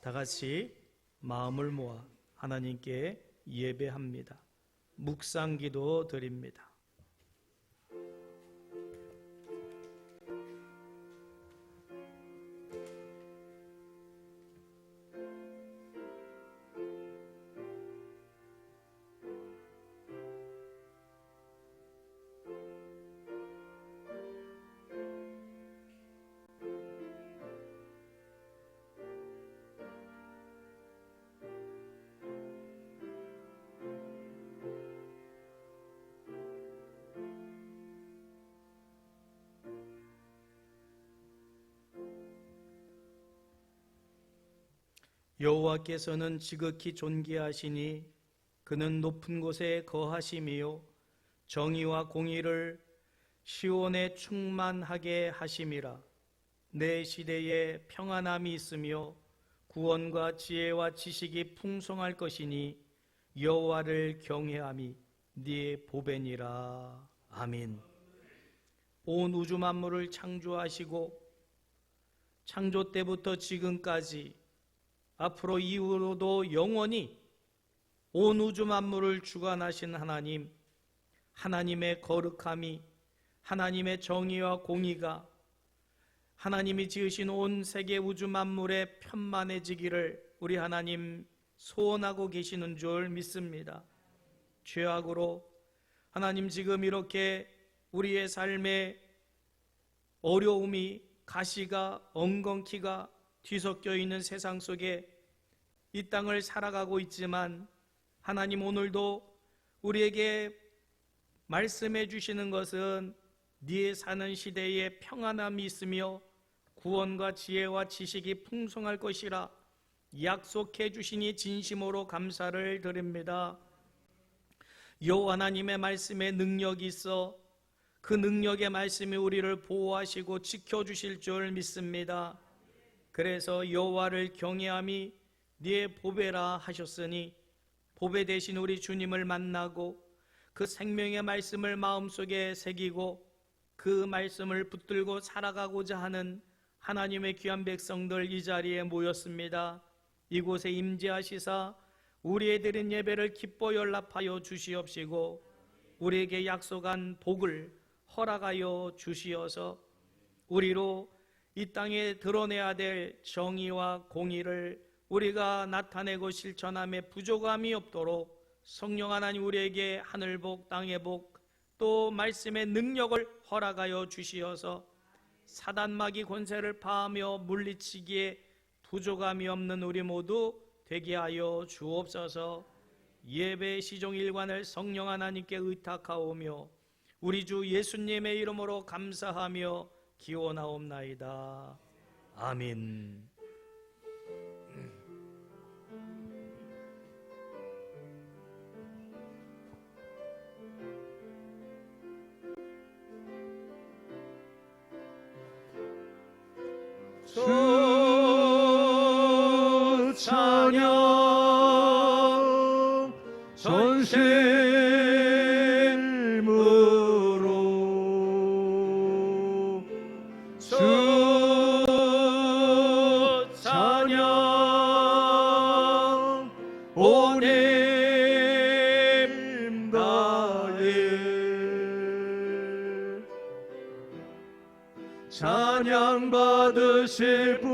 다 같이 마음을 모아 하나님께 예배합니다. 묵상기도 드립니다. 여호와께서는 지극히 존귀하시니 그는 높은 곳에 거하심이요 정의와 공의를 시온에 충만하게 하심이라. 내 시대에 평안함이 있으며 구원과 지혜와 지식이 풍성할 것이니 여호와를 경외함이 네 보배니라. 아멘. 온 우주 만물을 창조하시고 창조 때부터 지금까지 앞으로 이후로도 영원히 온 우주 만물을 주관하신 하나님, 하나님의 거룩함이, 하나님의 정의와 공의가 하나님이 지으신 온 세계 우주 만물에 편만해지기를 우리 하나님 소원하고 계시는 줄 믿습니다. 죄악으로 하나님 지금 이렇게 우리의 삶에 어려움이, 가시가, 엉겅퀴가 뒤섞여 있는 세상 속에 이 땅을 살아가고 있지만 하나님 오늘도 우리에게 말씀해 주시는 것은 네 사는 시대에 평안함이 있으며 구원과 지혜와 지식이 풍성할 것이라 약속해 주시니 진심으로 감사를 드립니다. 여호와 하나님의 말씀에 능력이 있어 그 능력의 말씀이 우리를 보호하시고 지켜주실 줄 믿습니다. 그래서 여호와를 경외함이 네 보배라 하셨으니 보배 대신 우리 주님을 만나고 그 생명의 말씀을 마음속에 새기고 그 말씀을 붙들고 살아가고자 하는 하나님의 귀한 백성들 이 자리에 모였습니다. 이곳에 임재하시사 우리의 드린 예배를 기뻐 연락하여 주시옵시고 우리에게 약속한 복을 허락하여 주시어서 우리로 이 땅에 드러내야 될 정의와 공의를 우리가 나타내고 실천함에 부족함이 없도록 성령 하나님 우리에게 하늘복 땅의 복 또 말씀의 능력을 허락하여 주시어서 사단마귀 권세를 파하며 물리치기에 부족함이 없는 우리 모두 되게 하여 주옵소서. 예배 시종 일관을 성령 하나님께 의탁하오며 우리 주 예수님의 이름으로 감사하며 기원하옵나이다. 아멘. 주 찬양 전심으로 주 찬양 온 힘 다해 찬양 받으실 분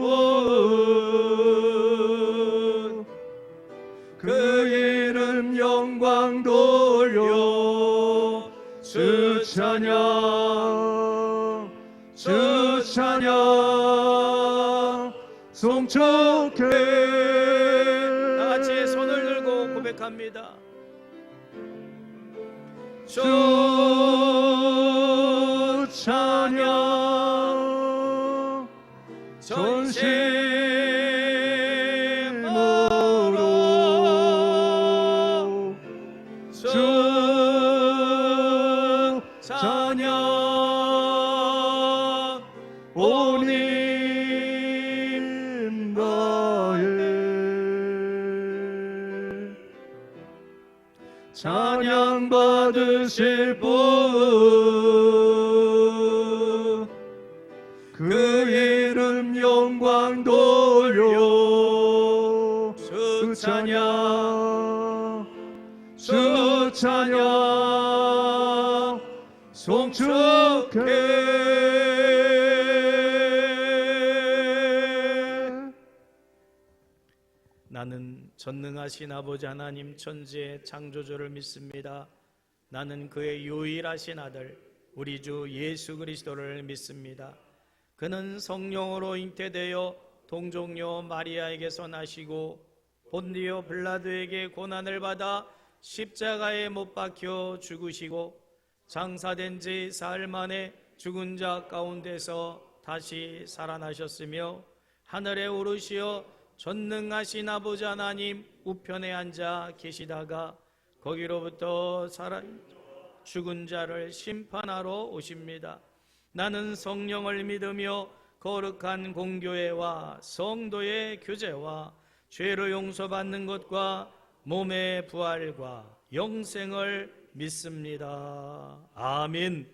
그 이름 영광 돌려 주 찬양 송축해. 다같이 손을 들고 고백합니다. 주 찬양 전심으로 주 찬양 온 힘 다해 찬양 받으실 분 그 이름 영광 돌려 찬양 주 찬양 송축해. 나는 전능하신 아버지 하나님 천지의 창조주를 믿습니다. 나는 그의 유일하신 아들 우리 주 예수 그리스도를 믿습니다. 그는 성령으로 잉태되어 동정녀 마리아에게서 나시고 본디오 빌라도에게 고난을 받아 십자가에 못 박혀 죽으시고 장사된 지 사흘 만에 죽은 자 가운데서 다시 살아나셨으며 하늘에 오르시어 전능하신 아버지 하나님 우편에 앉아 계시다가 거기로부터 죽은 자를 심판하러 오십니다. 나는 성령을 믿으며 거룩한 공교회와 성도의 교제와 죄를 용서받는 것과 몸의 부활과 영생을 믿습니다. 아멘.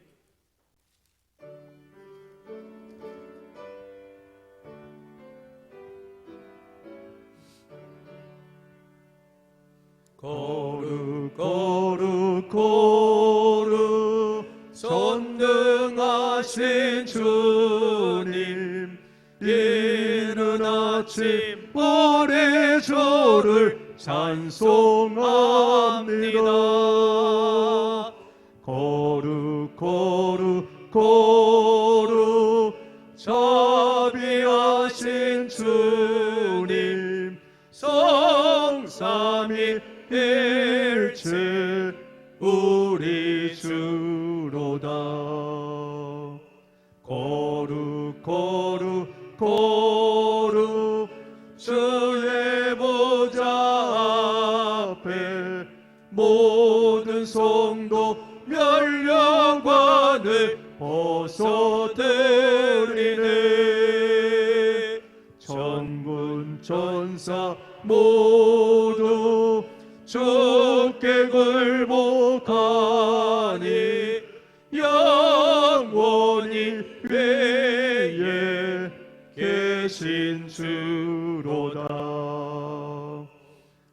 거룩 거룩 거룩 전능하신 주님 이른 아침 우리 주를 찬송합니다. 거룩 거룩 거룩 자비하신 주님 성삼위일체 우리 주로다. 거룩 거룩 거룩 주의 보좌 앞에 모든 성도 멸령관을 벗어드리네. 천군 천사 모두 주께 굴복하니 영원히 위에 계신 주로다.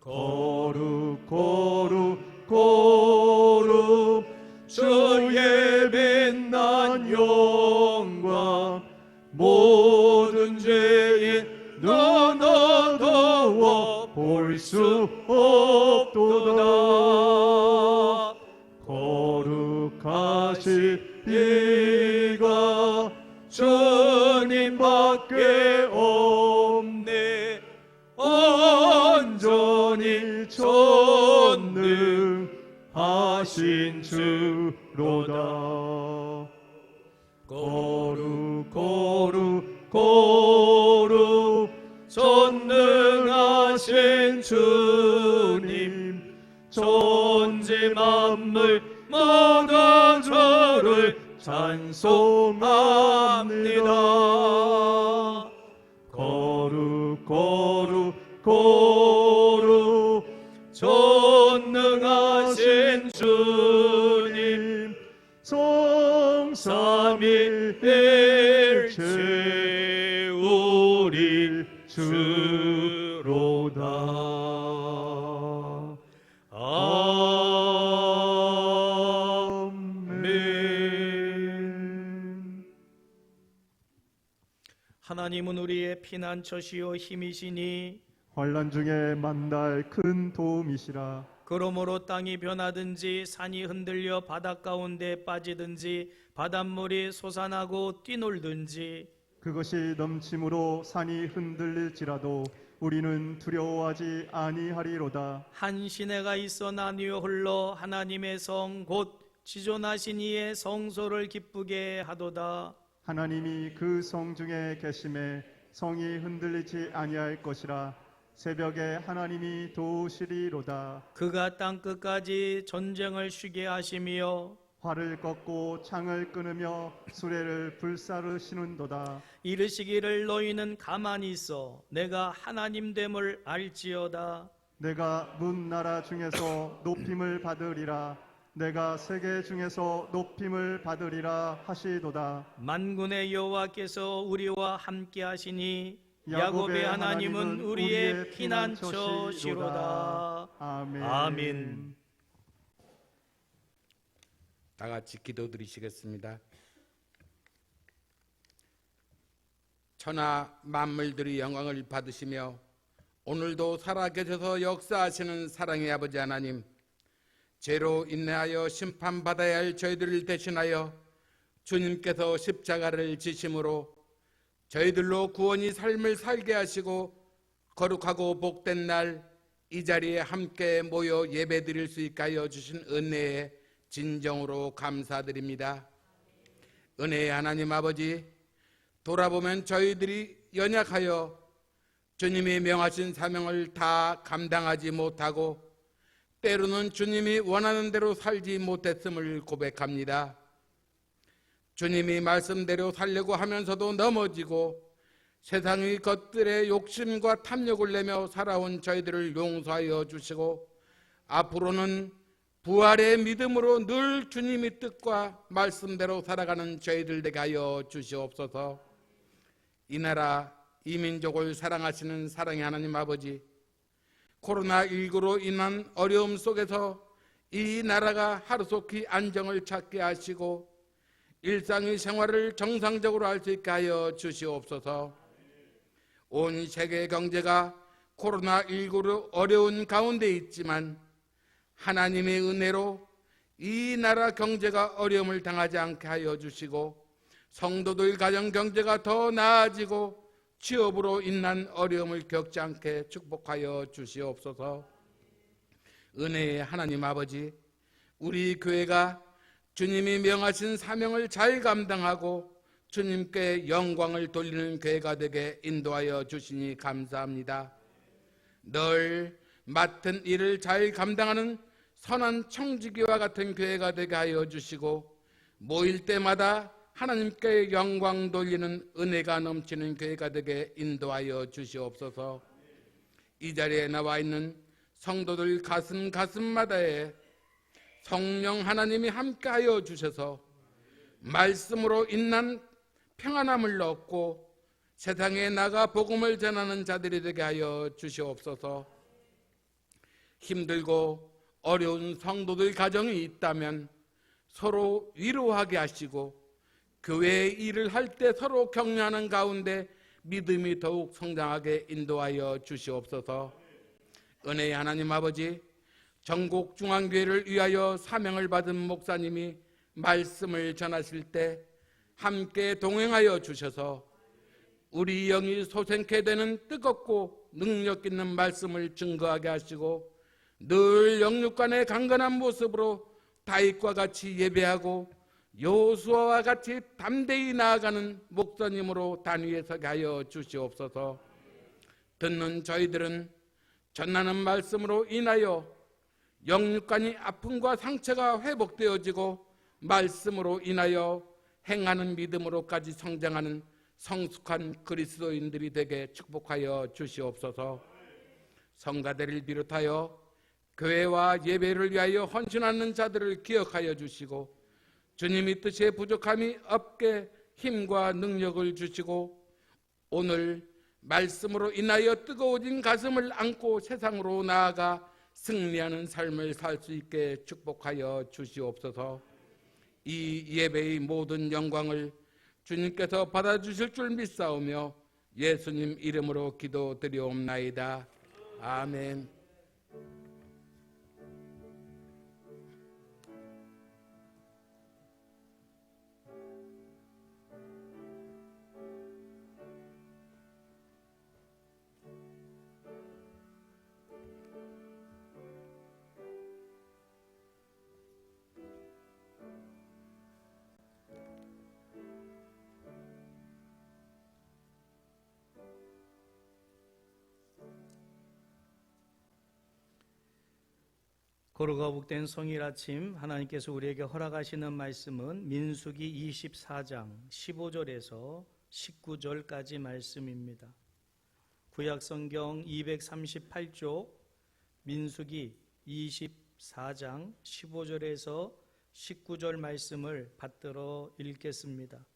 거룩 거룩 거룩 주의 빛난 영광 모든 죄인 눈 어두워 볼 수 없도다. 거룩하신 이가 주님밖에 없네. 온전히 전능하신 주로다. 거룩 거룩 거룩 전능하신 주님 천지 만물 모든 주를 찬송합니다. 거룩 거룩 거룩 전능하신 주님 성삼위일체 우리 주로다. 아멘. 하나님은 우리의 피난처시요 힘이시니 환난 중에 만날 큰 도움이시라. 그러므로 땅이 변하든지 산이 흔들려 바닷 가운데 빠지든지 바닷물이 솟아나고 뛰놀든지 그것이 넘침으로 산이 흔들릴지라도 우리는 두려워하지 아니하리로다. 한 시내가 있어 나뉘어 흘러 하나님의 성 곧 지존하신 이의 성소를 기쁘게 하도다. 하나님이 그 성 중에 계심에 성이 흔들리지 아니할 것이라. 새벽에 하나님이 도우시리로다. 그가 땅끝까지 전쟁을 쉬게 하시며 활을 꺾고 창을 끊으며 수레를 불사르시는도다. 이르시기를 너희는 가만히 있어 내가 하나님 됨을 알지어다. 내가 문 나라 중에서 높임을 받으리라. 내가 세계 중에서 높임을 받으리라 하시도다. 만군의 여호와께서 우리와 함께 하시니 야곱의 하나님은 우리의 피난처시로다. 아멘. 아멘. 다 같이 기도드리시겠습니다. 천하 만물들이 영광을 받으시며 오늘도 살아계셔서 역사하시는 사랑의 아버지 하나님, 죄로 인하여 심판받아야 할 저희들을 대신하여 주님께서 십자가를 지심으로 저희들로 구원이 삶을 살게 하시고 거룩하고 복된 날 이 자리에 함께 모여 예배드릴 수 있게 하여 주신 은혜에 진정으로 감사드립니다. 은혜의 하나님 아버지, 돌아보면 저희들이 연약하여 주님이 명하신 사명을 다 감당하지 못하고 때로는 주님이 원하는 대로 살지 못했음을 고백합니다. 주님이 말씀대로 살려고 하면서도 넘어지고 세상의 것들의 욕심과 탐욕을 내며 살아온 저희들을 용서하여 주시고 앞으로는 부활의 믿음으로 늘 주님의 뜻과 말씀대로 살아가는 저희들 되게 하여 주시옵소서. 이 나라 이 민족을 사랑하시는 사랑의 하나님 아버지, 코로나19로 인한 어려움 속에서 이 나라가 하루속히 안정을 찾게 하시고 일상의 생활을 정상적으로 할 수 있게 하여 주시옵소서. 온 세계 경제가 코로나19로 어려운 가운데 있지만 하나님의 은혜로 이 나라 경제가 어려움을 당하지 않게 하여 주시고 성도들 가정 경제가 더 나아지고 취업으로 인한 어려움을 겪지 않게 축복하여 주시옵소서. 은혜의 하나님 아버지, 우리 교회가 주님이 명하신 사명을 잘 감당하고 주님께 영광을 돌리는 교회가 되게 인도하여 주시니 감사합니다. 늘 맡은 일을 잘 감당하는 선한 청지기와 같은 교회가 되게 하여 주시고 모일 때마다 하나님께 영광 돌리는 은혜가 넘치는 교회가 되게 인도하여 주시옵소서. 이 자리에 나와 있는 성도들 가슴마다에 성령 하나님이 함께하여 주셔서 말씀으로 인난 평안함을 얻고 세상에 나가 복음을 전하는 자들이 되게 하여 주시옵소서. 힘들고 어려운 성도들 가정이 있다면 서로 위로하게 하시고 교회의 일을 할 때 서로 격려하는 가운데 믿음이 더욱 성장하게 인도하여 주시옵소서. 은혜의 하나님 아버지, 전국 중앙교회를 위하여 사명을 받은 목사님이 말씀을 전하실 때 함께 동행하여 주셔서 우리 영이 솟게 되는 뜨겁고 능력 있는 말씀을 증거하게 하시고 늘 영육간의 강건한 모습으로 다윗과 같이 예배하고 여호수아와 같이 담대히 나아가는 목사님으로 단위에 서게 하여 주시옵소서. 듣는 저희들은 전하는 말씀으로 인하여 영육간이 아픔과 상처가 회복되어지고 말씀으로 인하여 행하는 믿음으로까지 성장하는 성숙한 그리스도인들이 되게 축복하여 주시옵소서. 성가대를 비롯하여 교회와 예배를 위하여 헌신하는 자들을 기억하여 주시고 주님의 뜻에 부족함이 없게 힘과 능력을 주시고 오늘 말씀으로 인하여 뜨거워진 가슴을 안고 세상으로 나아가 승리하는 삶을 살 수 있게 축복하여 주시옵소서. 이 예배의 모든 영광을 주님께서 받아주실 줄 믿사오며 예수님 이름으로 기도드리옵나이다. 아멘. 거룩하고 복된 성일 아침, 하나님께서 우리에게 허락하시는 말씀은 민수기 24장 15절에서 19절까지 말씀입니다. 구약성경 238쪽 민수기 24장 15절에서 19절 말씀을 받들어 읽겠습니다.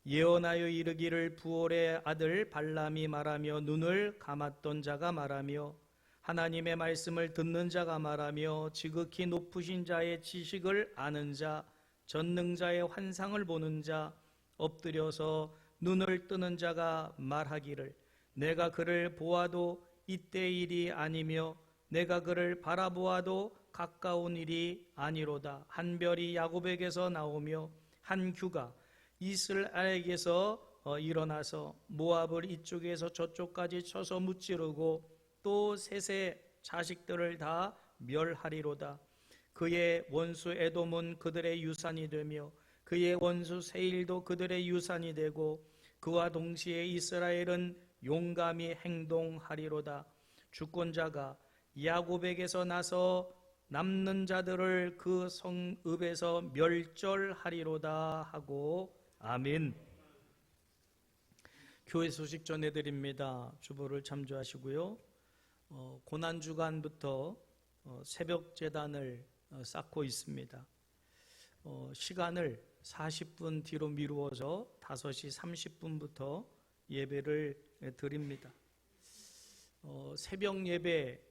예언하여 이르기를 부올의 아들 발람이 말하며 눈을 감았던 자가 말하며 하나님의 말씀을 듣는 자가 말하며 지극히 높으신 자의 지식을 아는 자 전능자의 환상을 보는 자 엎드려서 눈을 뜨는 자가 말하기를 내가 그를 보아도 이때 일이 아니며 내가 그를 바라보아도 가까운 일이 아니로다. 한 별이 야곱에게서 나오며 한 규가 이스라엘에게서 일어나서 모압을 이쪽에서 저쪽까지 쳐서 무찌르고 또 셋의 자식들을 다 멸하리로다. 그의 원수 에돔은 그들의 유산이 되며 그의 원수 세일도 그들의 유산이 되고 그와 동시에 이스라엘은 용감히 행동하리로다. 주권자가 야곱에게서 나서 남는 자들을 그 성읍에서 멸절하리로다 하고 아멘. 교회 소식 전해드립니다. 주보를 참조하시고요. 고난주간부터 새벽 제단을 쌓고 있습니다. 시간을 40분 뒤로 미루어서 5시 30분부터 예배를 드립니다. 새벽 예배를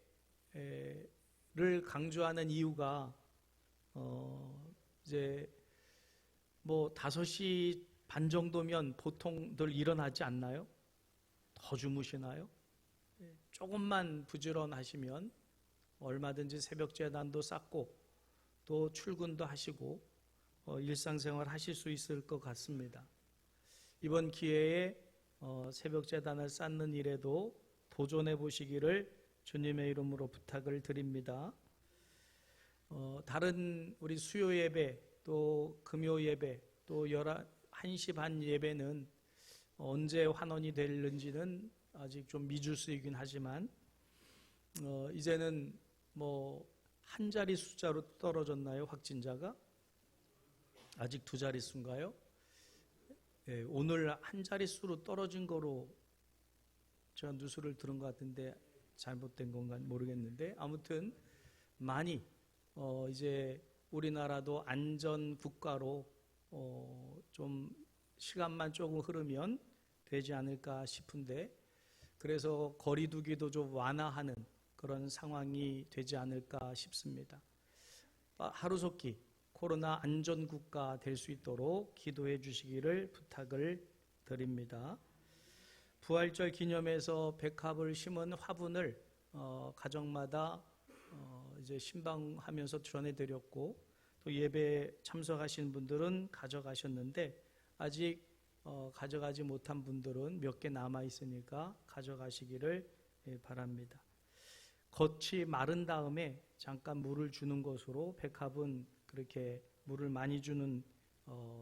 강조하는 이유가 이제 뭐 5시 반 정도면 보통들 일어나지 않나요? 더 주무시나요? 조금만 부지런하시면 얼마든지 새벽 제단도 쌓고 또 출근도 하시고 일상생활 하실 수 있을 것 같습니다. 이번 기회에 새벽 제단을 쌓는 일에도 도전해 보시기를 주님의 이름으로 부탁을 드립니다. 다른 우리 수요 예배 또 금요 예배 또 1시 반 예배는 언제 환원이 될는지는 아직 좀 미지수이긴 하지만 이제는 뭐 한 자리 숫자로 떨어졌나요? 확진자가? 아직 2자릿수인가요? 예, 오늘 한 자릿수로 떨어진 거로 제가 뉴스를 들은 것 같은데 잘못된 건가 모르겠는데 아무튼 많이 이제 우리나라도 안전 국가로 좀 시간만 조금 흐르면 되지 않을까 싶은데 그래서 거리 두기도 좀 완화하는 그런 상황이 되지 않을까 싶습니다. 하루속히 코로나 안전국가 될 수 있도록 기도해 주시기를 부탁을 드립니다. 부활절 기념해서 백합을 심은 화분을 가정마다 이제 신방하면서 전해드렸고 또 예배 참석하신 분들은 가져가셨는데 아직 가져가지 못한 분들은 몇 개 남아 있으니까 가져가시기를 바랍니다. 겉이 마른 다음에 잠깐 물을 주는 것으로 백합은 그렇게 물을 많이 주는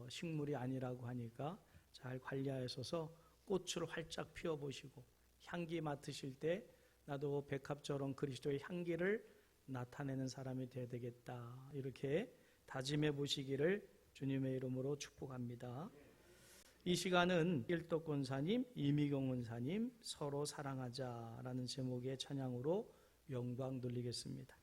식물이 아니라고 하니까 잘 관리하셔서 꽃을 활짝 피워보시고 향기 맡으실 때 나도 백합처럼 그리스도의 향기를 나타내는 사람이 되어야 되겠다 이렇게 다짐해 보시기를 주님의 이름으로 축복합니다. 이 시간은 일도 권사님, 이미경 원사님 서로 사랑하자라는 제목의 찬양으로 영광 돌리겠습니다.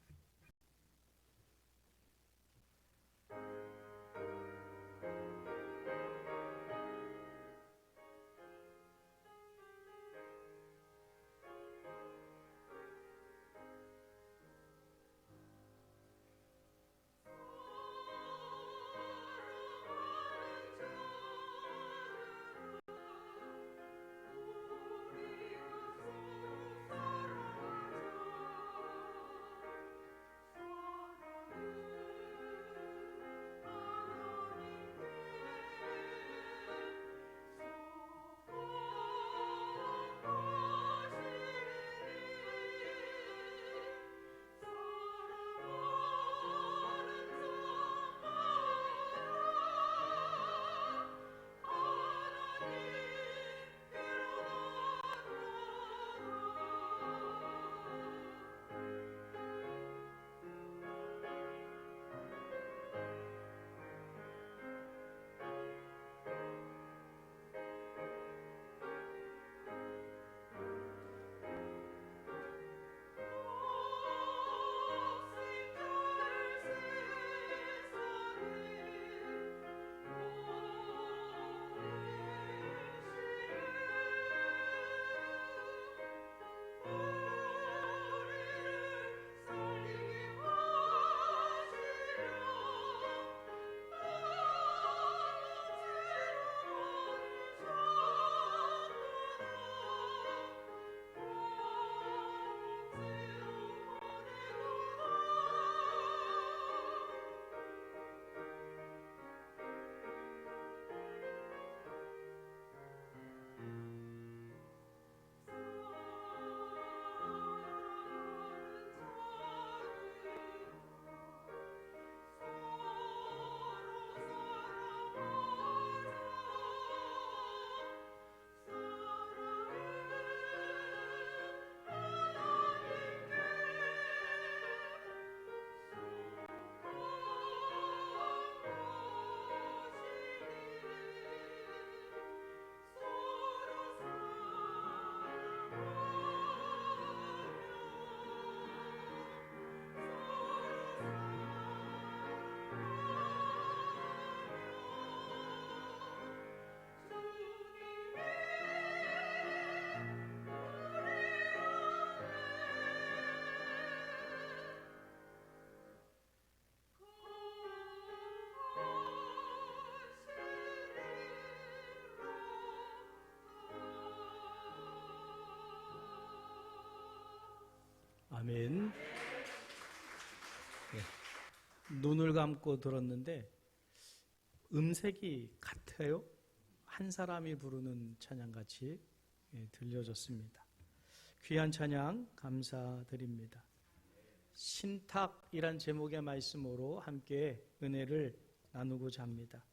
아멘. 네. 눈을 감고 들었는데 음색이 같아요. 한 사람이 부르는 찬양같이 들려졌습니다. 귀한 찬양 감사드립니다. 신탁이란 제목의 말씀으로 함께 은혜를 나누고자 합니다.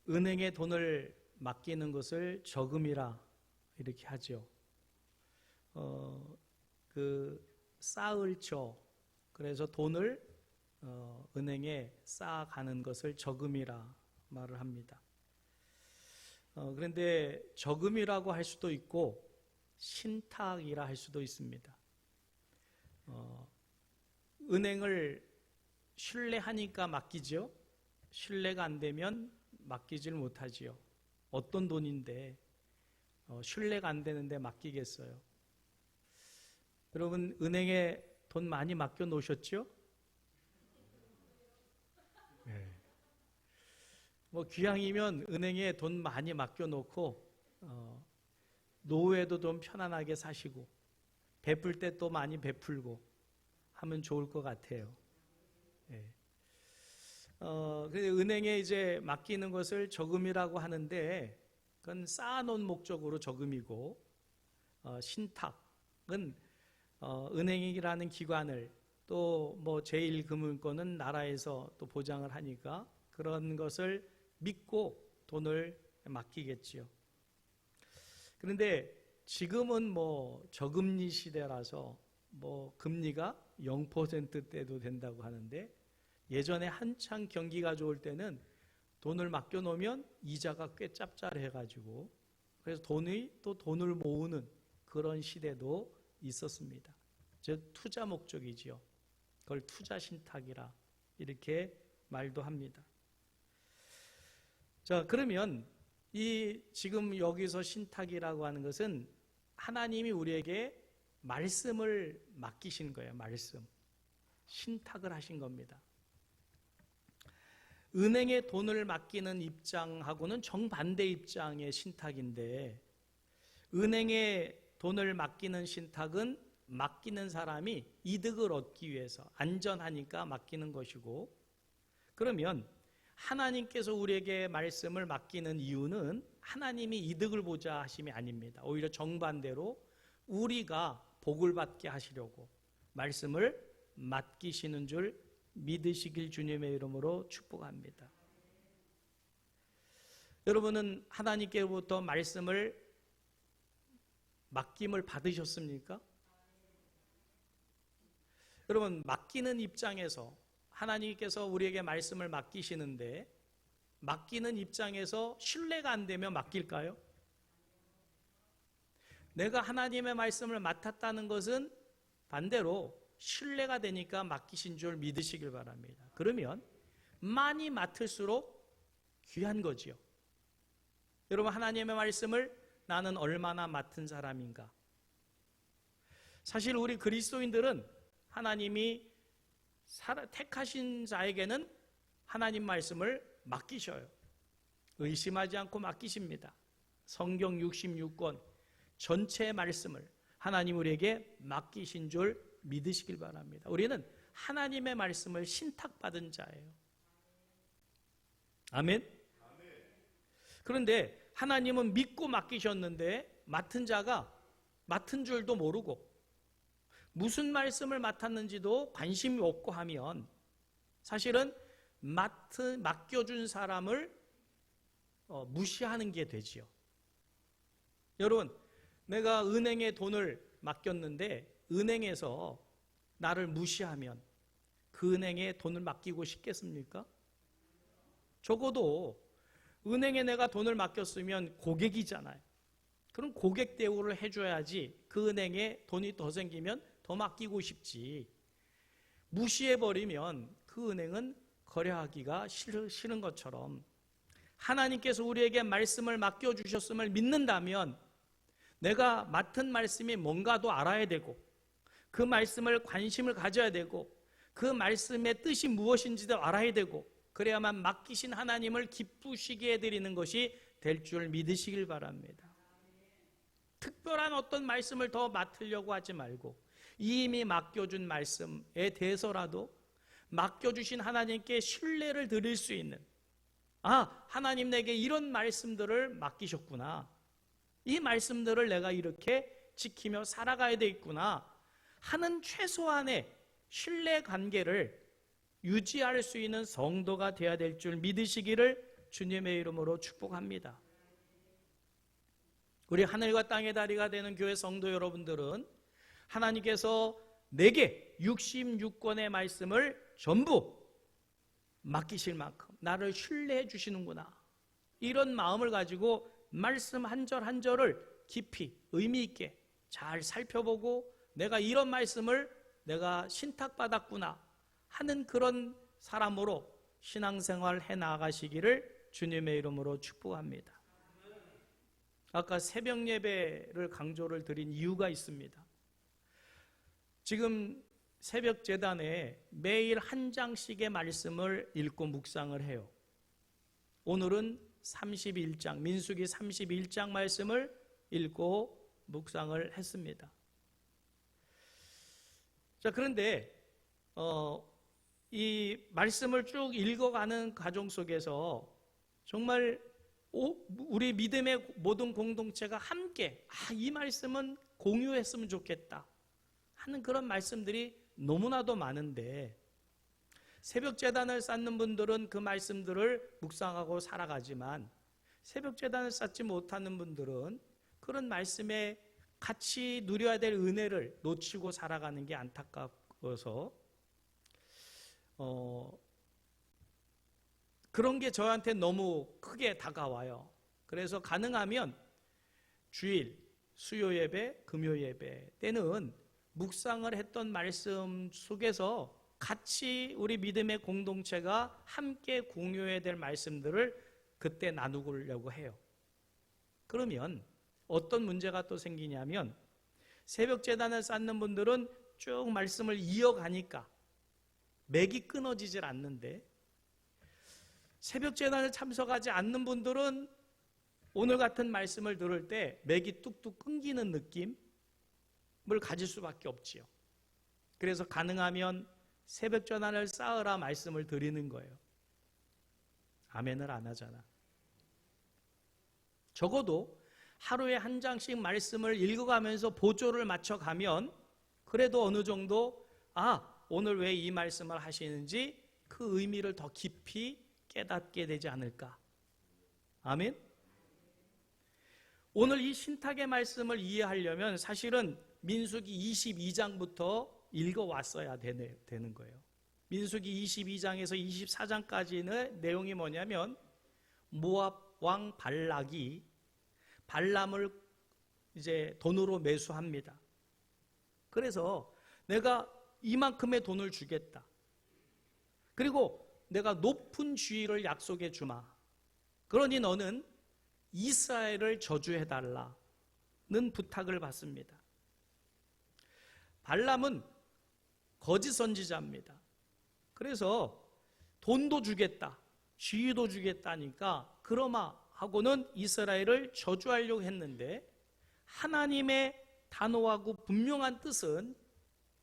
은행에 돈을 맡기는 것을 저금이라 이렇게 하죠. 쌓을죠. 그래서 돈을 은행에 쌓아가는 것을 저금이라 말을 합니다. 그런데 저금이라고 할 수도 있고 신탁이라 할 수도 있습니다. 은행을 신뢰하니까 맡기죠. 신뢰가 안 되면 맡기질 못하지요. 어떤 돈인데 신뢰가 안 되는데 맡기겠어요. 여러분 은행에 돈 많이 맡겨 놓으셨죠? 네. 뭐 귀향이면 은행에 돈 많이 맡겨 놓고 노후에도 좀 편안하게 사시고 베풀 때 또 많이 베풀고 하면 좋을 것 같아요. 네. 그래서 은행에 이제 맡기는 것을 저금이라고 하는데 그건 쌓아놓은 목적으로 저금이고 신탁은 은행이라는 기관을 또 뭐 제1금융권은 나라에서 또 보장을 하니까 그런 것을 믿고 돈을 맡기겠지요. 그런데 지금은 뭐 저금리 시대라서 뭐 금리가 0%대도 된다고 하는데 예전에 한창 경기가 좋을 때는 돈을 맡겨 놓으면 이자가 꽤 짭짤해가지고 그래서 돈을 모으는 그런 시대도 있었습니다. 즉 투자 목적이지요. 그걸 투자 신탁이라 이렇게 말도 합니다. 자, 그러면 이 지금 여기서 신탁이라고 하는 것은 하나님이 우리에게 말씀을 맡기신 거예요. 말씀. 신탁을 하신 겁니다. 은행에 돈을 맡기는 입장하고는 정반대 입장의 신탁인데 은행에 돈을 맡기는 신탁은 맡기는 사람이 이득을 얻기 위해서 안전하니까 맡기는 것이고 그러면 하나님께서 우리에게 말씀을 맡기는 이유는 하나님이 이득을 보자 하심이 아닙니다. 오히려 정반대로 우리가 복을 받게 하시려고 말씀을 맡기시는 줄 믿으시길 주님의 이름으로 축복합니다. 여러분은 하나님께로부터 말씀을 맡김을 받으셨습니까? 여러분 맡기는 입장에서 하나님께서 우리에게 말씀을 맡기시는데 맡기는 입장에서 신뢰가 안 되면 맡길까요? 내가 하나님의 말씀을 맡았다는 것은 반대로 신뢰가 되니까 맡기신 줄 믿으시길 바랍니다. 그러면 많이 맡을수록 귀한 거지요. 여러분 하나님의 말씀을 나는 얼마나 맡은 사람인가? 사실 우리 그리스도인들은 하나님이 택하신 자에게는 하나님 말씀을 맡기셔요. 의심하지 않고 맡기십니다. 성경 66권 전체 말씀을 하나님 우리에게 맡기신 줄 믿으시길 바랍니다. 우리는 하나님의 말씀을 신탁받은 자예요. 아멘? 그런데 하나님은 믿고 맡기셨는데 맡은 자가 맡은 줄도 모르고 무슨 말씀을 맡았는지도 관심이 없고 하면 사실은 맡겨준 사람을 무시하는 게 되지요. 여러분 내가 은행에 돈을 맡겼는데 은행에서 나를 무시하면 그 은행에 돈을 맡기고 싶겠습니까? 적어도 은행에 내가 돈을 맡겼으면 고객이잖아요. 그럼 고객 대우를 해줘야지 그 은행에 돈이 더 생기면 더 맡기고 싶지. 무시해버리면 그 은행은 거래하기가 싫은 것처럼 하나님께서 우리에게 말씀을 맡겨주셨음을 믿는다면 내가 맡은 말씀이 뭔가도 알아야 되고 그 말씀을 관심을 가져야 되고 그 말씀의 뜻이 무엇인지도 알아야 되고 그래야만 맡기신 하나님을 기쁘시게 해드리는 것이 될 줄 믿으시길 바랍니다. 특별한 어떤 말씀을 더 맡으려고 하지 말고 이미 맡겨준 말씀에 대해서라도 맡겨주신 하나님께 신뢰를 드릴 수 있는, 하나님 내게 이런 말씀들을 맡기셨구나, 이 말씀들을 내가 이렇게 지키며 살아가야 되겠구나 하는 최소한의 신뢰 관계를 유지할 수 있는 성도가 되어야 될 줄 믿으시기를 주님의 이름으로 축복합니다. 우리 하늘과 땅의 다리가 되는 교회 성도 여러분들은 하나님께서 내게 66권의 말씀을 전부 맡기실 만큼 나를 신뢰해 주시는구나, 이런 마음을 가지고 말씀 한 절 한 절을 깊이 의미 있게 잘 살펴보고 내가 이런 말씀을 내가 신탁받았구나 하는 그런 사람으로 신앙생활 해 나가시기를 주님의 이름으로 축복합니다. 아까 새벽 예배를 강조를 드린 이유가 있습니다. 지금 새벽 제단에 매일 한 장씩의 말씀을 읽고 묵상을 해요. 오늘은 31장, 민수기 31장 말씀을 읽고 묵상을 했습니다. 자, 그런데 이 말씀을 쭉 읽어가는 과정 속에서 정말 우리 믿음의 모든 공동체가 함께 이 말씀은 공유했으면 좋겠다 하는 그런 말씀들이 너무나도 많은데, 새벽 제단을 쌓는 분들은 그 말씀들을 묵상하고 살아가지만 새벽 제단을 쌓지 못하는 분들은 그런 말씀에 같이 누려야 될 은혜를 놓치고 살아가는 게 안타까워서 그런 게 저한테 너무 크게 다가와요. 그래서 가능하면 주일, 수요 예배, 금요 예배 때는 묵상을 했던 말씀 속에서 같이 우리 믿음의 공동체가 함께 공유해야 될 말씀들을 그때 나누려고 해요. 그러면 어떤 문제가 또 생기냐면, 새벽 제단을 쌓는 분들은 쭉 말씀을 이어가니까 맥이 끊어지질 않는데, 새벽 제단을 참석하지 않는 분들은 오늘 같은 말씀을 들을 때 맥이 뚝뚝 끊기는 느낌을 가질 수밖에 없지요. 그래서 가능하면 새벽 제단을 쌓으라 말씀을 드리는 거예요. 아멘을 안 하잖아. 적어도 하루에 한 장씩 말씀을 읽어가면서 보조를 맞춰가면 그래도 어느 정도 오늘 왜 이 말씀을 하시는지 그 의미를 더 깊이 깨닫게 되지 않을까. 아멘. 오늘 이 신탁의 말씀을 이해하려면 사실은 민수기 22장부터 읽어왔어야 되는 거예요. 민수기 22장에서 24장까지의 내용이 뭐냐면, 모압 왕 발락이 발람을 이제 돈으로 매수합니다. 그래서 내가 이만큼의 돈을 주겠다. 그리고 내가 높은 주의를 약속해 주마. 그러니 너는 이스라엘을 저주해달라는 부탁을 받습니다. 발람은 거짓 선지자입니다. 그래서 돈도 주겠다, 주의도 주겠다니까 그러마 하고는 이스라엘을 저주하려고 했는데, 하나님의 단호하고 분명한 뜻은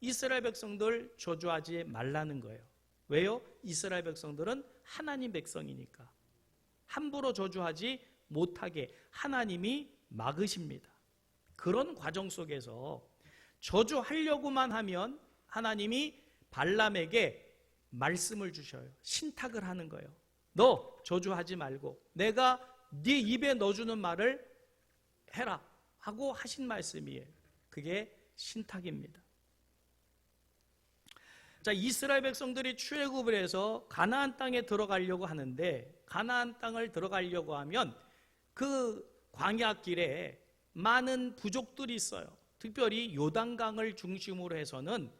이스라엘 백성들 저주하지 말라는 거예요. 왜요? 이스라엘 백성들은 하나님 백성이니까 함부로 저주하지 못하게 하나님이 막으십니다. 그런 과정 속에서 저주하려고만 하면 하나님이 발람에게 말씀을 주셔요. 신탁을 하는 거예요. 너 저주하지 말고 내가 네 입에 넣어주는 말을 해라 하고 하신 말씀이에요. 그게 신탁입니다. 자, 이스라엘 백성들이 출애굽을 해서 가나안 땅에 들어가려고 하는데, 가나안 땅을 들어가려고 하면 그 광야길에 많은 부족들이 있어요. 특별히 요단강을 중심으로 해서는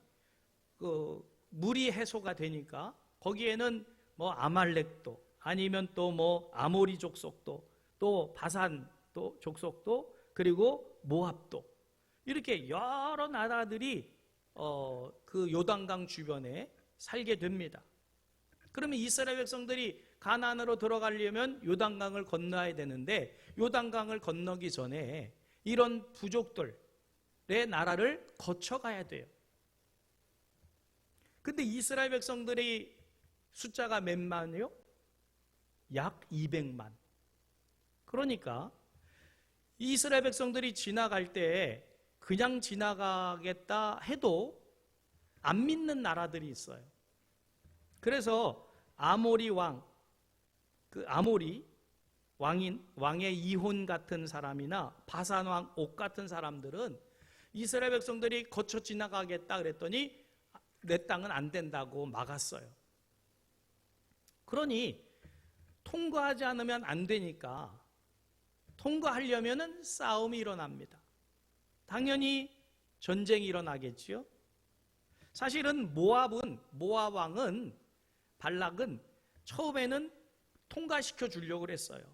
그 물이 해소가 되니까 거기에는 뭐 아말렉도 아니면 또 뭐 아모리 족속도 또 바산 또 족속도 그리고 모압도 이렇게 여러 나라들이 그 요단강 주변에 살게 됩니다. 그러면 이스라엘 백성들이 가나안으로 들어가려면 요단강을 건너야 되는데, 요단강을 건너기 전에 이런 부족들의 나라를 거쳐가야 돼요. 근데 이스라엘 백성들의 숫자가 몇 만이요? 약 200만. 그러니까 이스라엘 백성들이 지나갈 때 그냥 지나가겠다 해도 안 믿는 나라들이 있어요. 그래서 아모리 왕, 그 아모리 왕의 이혼 같은 사람이나 바산 왕 옥 같은 사람들은 이스라엘 백성들이 거쳐 지나가겠다 그랬더니 내 땅은 안 된다고 막았어요. 그러니 통과하지 않으면 안 되니까 통과하려면 싸움이 일어납니다. 당연히 전쟁이 일어나겠지요. 사실은 모압 왕은 발락은 처음에는 통과시켜 주려고 했어요.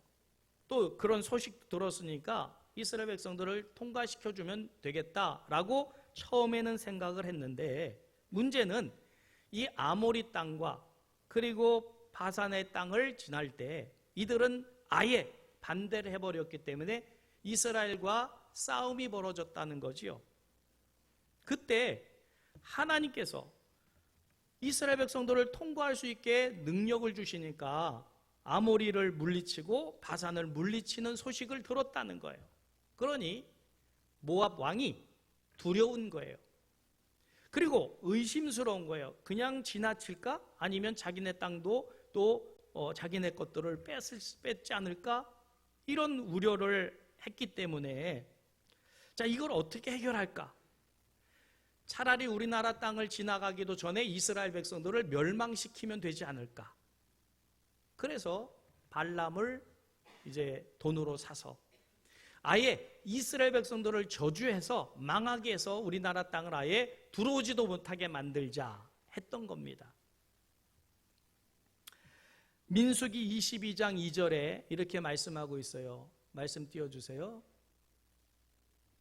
또 그런 소식 들었으니까 이스라엘 백성들을 통과시켜 주면 되겠다라고 처음에는 생각을 했는데, 문제는 이 아모리 땅과 그리고 바산의 땅을 지날 때 이들은 아예 반대를 해버렸기 때문에 이스라엘과 싸움이 벌어졌다는 거지요. 그때 하나님께서 이스라엘 백성들을 통과할 수 있게 능력을 주시니까 아모리를 물리치고 바산을 물리치는 소식을 들었다는 거예요. 그러니 모압 왕이 두려운 거예요. 그리고 의심스러운 거예요. 그냥 지나칠까? 아니면 자기네 땅도 또 자기네 것들을 뺏지 않을까? 이런 우려를 했기 때문에, 자, 이걸 어떻게 해결할까? 차라리 우리나라 땅을 지나가기도 전에 이스라엘 백성들을 멸망시키면 되지 않을까? 그래서 발람을 이제 돈으로 사서 아예 이스라엘 백성들을 저주해서 망하게 해서 우리나라 땅을 아예 들어오지도 못하게 만들자 했던 겁니다. 민수기 22장 2절에 이렇게 말씀하고 있어요. 말씀 띄워주세요.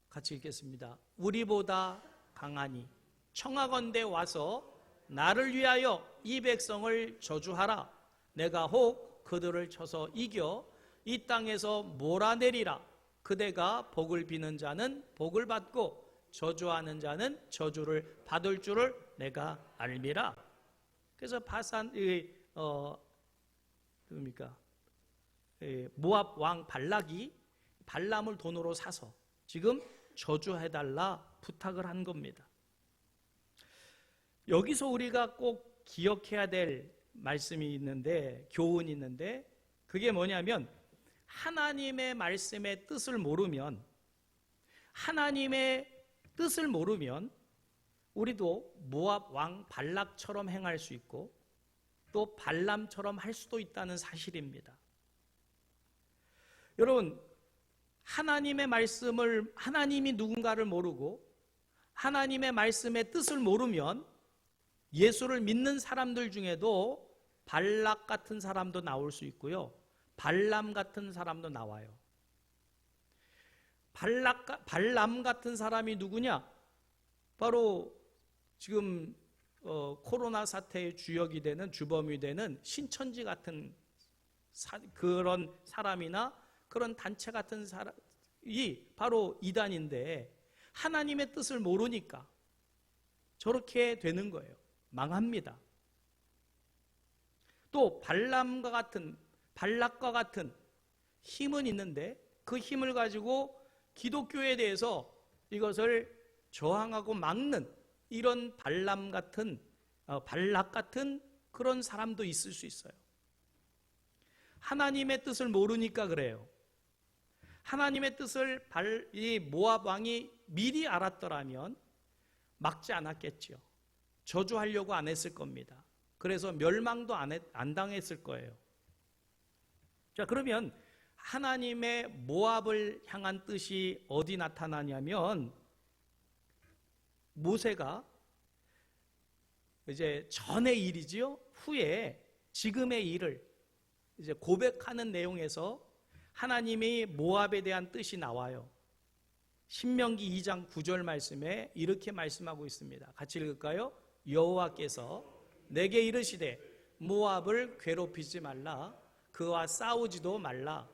같이 읽겠습니다. 우리보다 강하니 청하건대 와서 나를 위하여 이 백성을 저주하라. 내가 혹 그들을 쳐서 이겨 이 땅에서 몰아내리라. 그대가 복을 비는 자는 복을 받고 저주하는 자는 저주를 받을 줄을 내가 알미라. 그래서 모압 왕 발락이 발람을 돈으로 사서 지금 저주해달라 부탁을 한 겁니다. 여기서 우리가 꼭 기억해야 될 말씀이 있는데, 교훈이 있는데, 그게 뭐냐면 하나님의 말씀의 뜻을 모르면, 하나님의 뜻을 모르면 우리도 모압 왕 발락처럼 행할 수 있고 또 발람처럼 할 수도 있다는 사실입니다. 여러분, 하나님의 말씀을, 하나님이 누군가를 모르고 하나님의 말씀의 뜻을 모르면 예수를 믿는 사람들 중에도 발락 같은 사람도 나올 수 있고요, 발람 같은 사람도 나와요. 발람 같은 사람이 누구냐? 바로 지금 코로나 사태의 주역이 되는, 주범이 되는 신천지 같은 그런 사람이나 그런 단체 같은 사람이 바로 이단인데, 하나님의 뜻을 모르니까 저렇게 되는 거예요. 망합니다. 또 발락과 같은 힘은 있는데 그 힘을 가지고 기독교에 대해서 이것을 저항하고 막는 이런 발락 같은 그런 사람도 있을 수 있어요. 하나님의 뜻을 모르니까 그래요. 하나님의 뜻을 이 모압 왕이 미리 알았더라면 막지 않았겠죠. 저주하려고 안 했을 겁니다. 그래서 멸망도 안 당했을 거예요. 자, 그러면 하나님의 모압을 향한 뜻이 어디 나타나냐면, 모세가 이제 전의 일이지요, 후에 지금의 일을 이제 고백하는 내용에서 하나님이 모압에 대한 뜻이 나와요. 신명기 2장 9절 말씀에 이렇게 말씀하고 있습니다. 같이 읽을까요? 여호와께서 내게 이르시되 모압을 괴롭히지 말라. 그와 싸우지도 말라.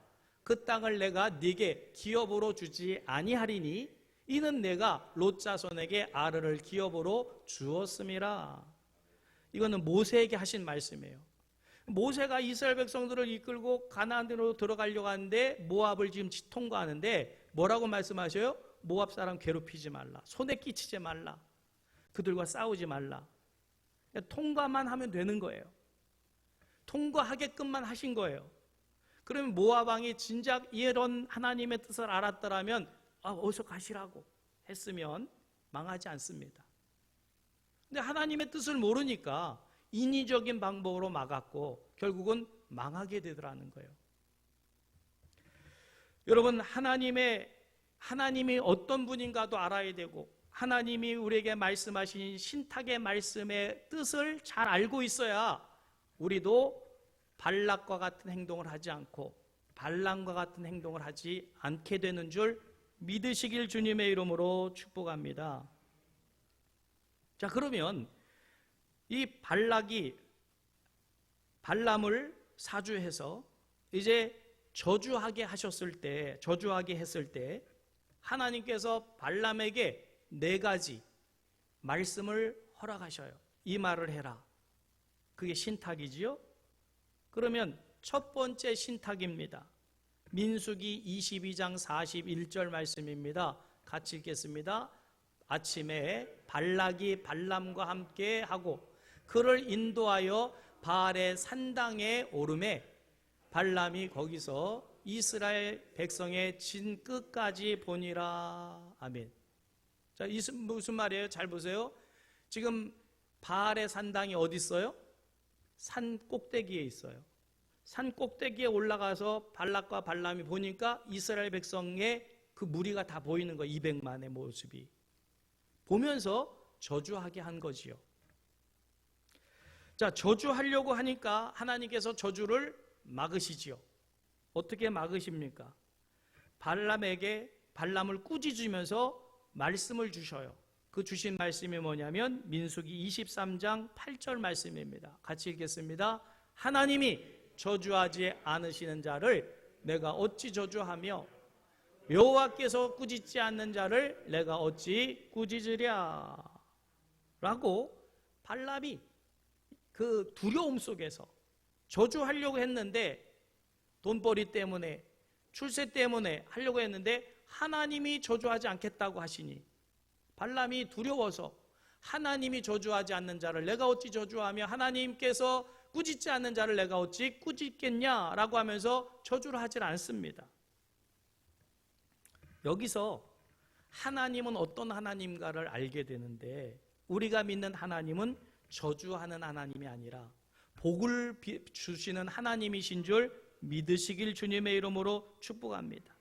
그 땅을 내가 네게 기업으로 주지 아니하리니 이는 내가 롯 자손에게 아르를 기업으로 주었음이라. 이거는 모세에게 하신 말씀이에요. 모세가 이스라엘 백성들을 이끌고 가나안으로 들어가려고 하는데 모압을 지금 통과하는데 뭐라고 말씀하셔요? 모압 사람 괴롭히지 말라. 손에 끼치지 말라. 그들과 싸우지 말라. 통과만 하면 되는 거예요. 통과하게끔만 하신 거예요. 그러면 모압 왕이 진작 이런 하나님의 뜻을 알았더라면 어서 가시라고 했으면 망하지 않습니다. 근데 하나님의 뜻을 모르니까 인위적인 방법으로 막았고 결국은 망하게 되더라는 거예요. 여러분, 하나님이 어떤 분인가도 알아야 되고 하나님이 우리에게 말씀하신 신탁의 말씀의 뜻을 잘 알고 있어야 우리도 발락과 같은 행동을 하지 않고 발람과 같은 행동을 하지 않게 되는 줄 믿으시길 주님의 이름으로 축복합니다. 자, 그러면 이 발락이 발람을 사주해서 이제 저주하게 했을 때 하나님께서 발람에게 4가지 말씀을 허락하셔요. 이 말을 해라. 그게 신탁이지요. 그러면 첫 번째 신탁입니다. 민수기 22장 41절 말씀입니다. 같이 읽겠습니다. 아침에 발락이 발람과 함께 하고 그를 인도하여 바알의 산당에 오르매 발람이 거기서 이스라엘 백성의 진 끝까지 보니라. 아멘. 자, 이 무슨 말이에요? 잘 보세요. 지금 바알의 산당이 어디 있어요? 산 꼭대기에 있어요. 산 꼭대기에 올라가서 발락과 발람이 보니까 이스라엘 백성의 그 무리가 다 보이는 거예요. 200만의 모습이. 보면서 저주하게 한 거지요. 자, 저주하려고 하니까 하나님께서 저주를 막으시지요. 어떻게 막으십니까? 발람을 꾸짖으면서 말씀을 주셔요. 그 주신 말씀이 뭐냐면 민수기 23장 8절 말씀입니다. 같이 읽겠습니다. 하나님이 저주하지 않으시는 자를 내가 어찌 저주하며 여호와께서 꾸짖지 않는 자를 내가 어찌 꾸짖으랴. 라고 발람이 그 두려움 속에서 저주하려고 했는데 돈벌이 때문에 출세 때문에 하려고 했는데 하나님이 저주하지 않겠다고 하시니 발람이 두려워서 하나님이 저주하지 않는 자를 내가 어찌 저주하며 하나님께서 꾸짖지 않는 자를 내가 어찌 꾸짖겠냐라고 하면서 저주를 하질 않습니다. 여기서 하나님은 어떤 하나님가를 알게 되는데 우리가 믿는 하나님은 저주하는 하나님이 아니라 복을 주시는 하나님이신 줄 믿으시길 주님의 이름으로 축복합니다.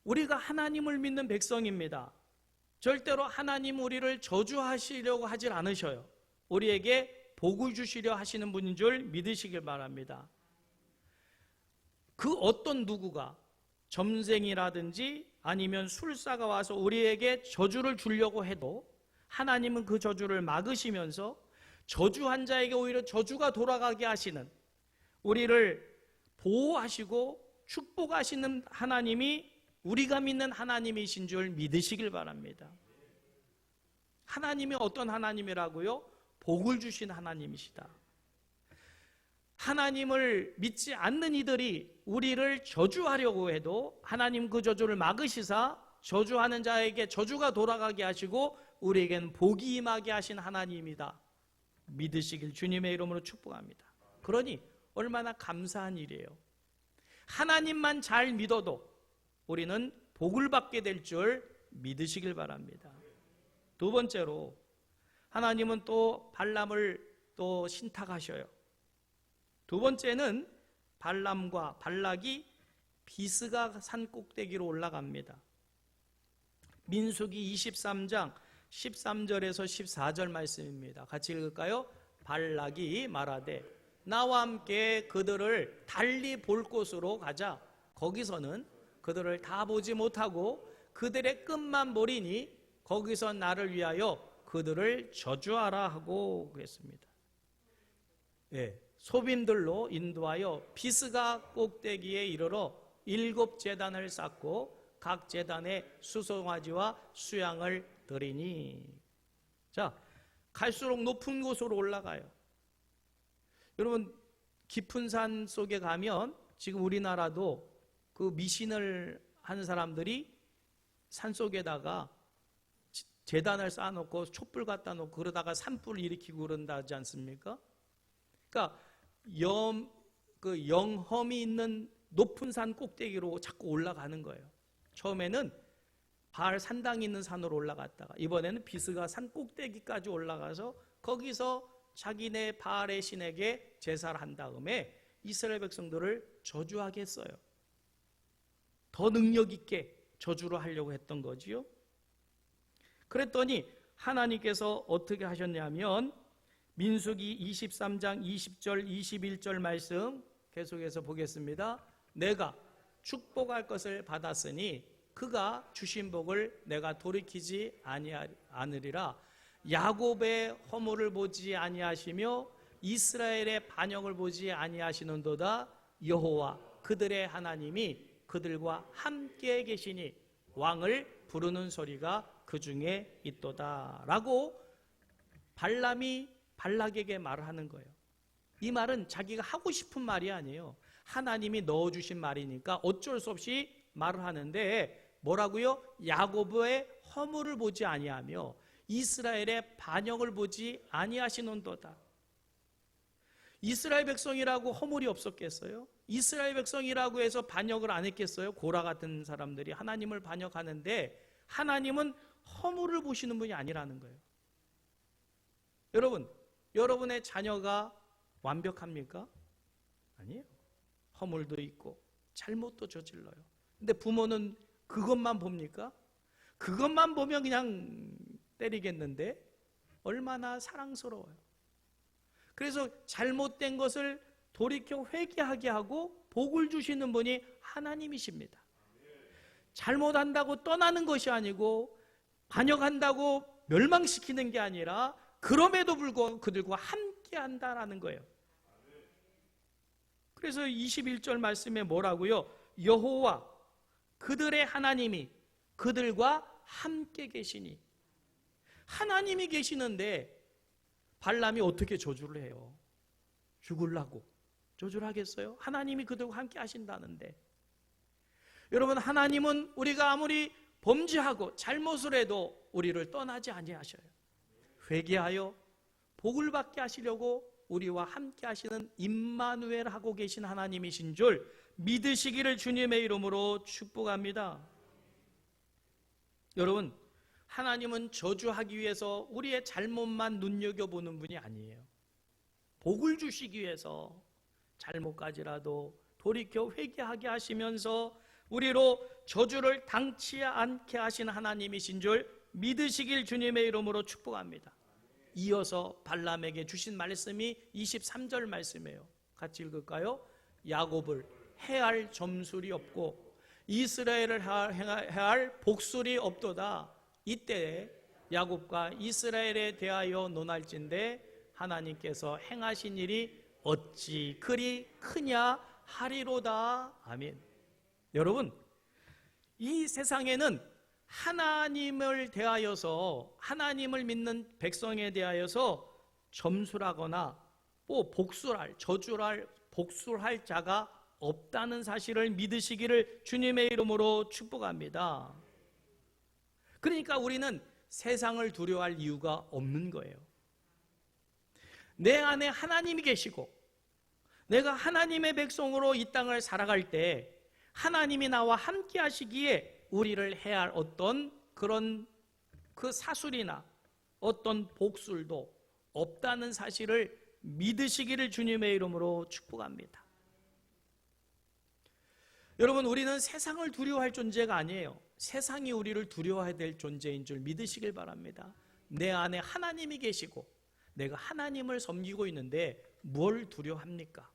우리가 하나님을 믿는 백성입니다. 절대로 하나님 우리를 저주하시려고 하질 않으셔요. 우리에게 복을 주시려 하시는 분인 줄 믿으시길 바랍니다. 그 어떤 누구가 점쟁이라든지 아니면 술사가 와서 우리에게 저주를 주려고 해도 하나님은 그 저주를 막으시면서 저주한 자에게 오히려 저주가 돌아가게 하시는 우리를 보호하시고 축복하시는 하나님이 우리가 믿는 하나님이신 줄 믿으시길 바랍니다. 하나님이 어떤 하나님이라고요? 복을 주신 하나님이시다. 하나님을 믿지 않는 이들이 우리를 저주하려고 해도 하나님 그 저주를 막으시사 저주하는 자에게 저주가 돌아가게 하시고 우리에겐 복이 임하게 하신 하나님이다. 믿으시길 주님의 이름으로 축복합니다. 그러니 얼마나 감사한 일이에요. 하나님만 잘 믿어도 우리는 복을 받게 될 줄 믿으시길 바랍니다. 두 번째로 하나님은 또 발람을 또 신탁하셔요. 두 번째는 발람과 발락이 비스가 산 꼭대기로 올라갑니다. 민수기 23장 13절에서 14절 말씀입니다. 같이 읽을까요? 발락이 말하되 나와 함께 그들을 달리 볼 곳으로 가자. 거기서는 그들을 다 보지 못하고 그들의 끝만 보리니 거기서 나를 위하여 그들을 저주하라 하고 그랬습니다. 예, 소빔들로 인도하여 비스가 꼭대기에 이르러 7 제단을 쌓고 각 제단에 수송아지와 수양을 드리니. 자, 갈수록 높은 곳으로 올라가요. 여러분, 깊은 산 속에 가면 지금 우리나라도 그 미신을 하는 사람들이 산 속에다가 제단을 쌓아놓고 촛불 갖다 놓고 그러다가 산불을 일으키고 그런다지 않습니까? 그러니까 영험이 있는 높은 산 꼭대기로 자꾸 올라가는 거예요. 처음에는 바알 산당이 있는 산으로 올라갔다가 이번에는 비스가 산 꼭대기까지 올라가서 거기서 자기네 바알의 신에게 제사를 한 다음에 이스라엘 백성들을 저주하게 했어요. 더 능력 있게 저주를 하려고 했던 거지요. 그랬더니 하나님께서 어떻게 하셨냐면 민수기 23장 20절 21절 말씀 계속해서 보겠습니다. 내가 축복할 것을 받았으니 그가 주신 복을 내가 돌이키지 않으리라. 야곱의 허물을 보지 아니하시며 이스라엘의 반역을 보지 아니하시는도다. 여호와 그들의 하나님이 그들과 함께 계시니 왕을 부르는 소리가 그 중에 있도다 라고 발람이 발락에게 말을 하는 거예요. 이 말은 자기가 하고 싶은 말이 아니에요. 하나님이 넣어주신 말이니까 어쩔 수 없이 말을 하는데 뭐라고요? 야곱의 허물을 보지 아니하며 이스라엘의 반역을 보지 아니하시는도다. 이스라엘 백성이라고 허물이 없었겠어요? 이스라엘 백성이라고 해서 반역을 안 했겠어요? 고라 같은 사람들이 하나님을 반역하는데 하나님은 허물을 보시는 분이 아니라는 거예요. 여러분의 자녀가 완벽합니까? 아니에요. 허물도 있고 잘못도 저질러요. 근데 부모는 그것만 봅니까? 그것만 보면 그냥 때리겠는데 얼마나 사랑스러워요. 그래서 잘못된 것을 돌이켜 회개하게 하고 복을 주시는 분이 하나님이십니다. 잘못한다고 떠나는 것이 아니고 반역한다고 멸망시키는 게 아니라 그럼에도 불구하고 그들과 함께 한다라는 거예요. 그래서 21절 말씀에 뭐라고요? 여호와 그들의 하나님이 그들과 함께 계시니. 하나님이 계시는데 발람이 어떻게 저주를 해요? 죽으려고 저주를 하겠어요? 하나님이 그들과 함께 하신다는데. 여러분, 하나님은 우리가 아무리 범죄하고 잘못을 해도 우리를 떠나지 아니하셔요. 회개하여 복을 받게 하시려고 우리와 함께 하시는 임마누엘 하고 계신 하나님이신 줄 믿으시기를 주님의 이름으로 축복합니다. 여러분, 하나님은 저주하기 위해서 우리의 잘못만 눈여겨보는 분이 아니에요. 복을 주시기 위해서 잘못까지라도 돌이켜 회개하게 하시면서 우리로 저주를 당치 않게 하신 하나님이신 줄 믿으시길 주님의 이름으로 축복합니다. 이어서 발람에게 주신 말씀이 23절 말씀이에요. 같이 읽을까요? 야곱을 해할 점술이 없고 이스라엘을 해할 복술이 없도다. 이때 야곱과 이스라엘에 대하여 논할진대 하나님께서 행하신 일이 어찌 그리 크냐 하리로다. 아멘. 여러분, 이 세상에는 하나님을 대하여서 하나님을 믿는 백성에 대하여서 점술하거나 또 복술할 자가 없다는 사실을 믿으시기를 주님의 이름으로 축복합니다. 그러니까 우리는 세상을 두려워할 이유가 없는 거예요. 내 안에 하나님이 계시고 내가 하나님의 백성으로 이 땅을 살아갈 때 하나님이 나와 함께 하시기에 우리를 해야 할 어떤 그런 그 사술이나 어떤 복술도 없다는 사실을 믿으시기를 주님의 이름으로 축복합니다. 여러분, 우리는 세상을 두려워할 존재가 아니에요. 세상이 우리를 두려워해야 될 존재인 줄 믿으시길 바랍니다. 내 안에 하나님이 계시고 내가 하나님을 섬기고 있는데 뭘 두려워합니까?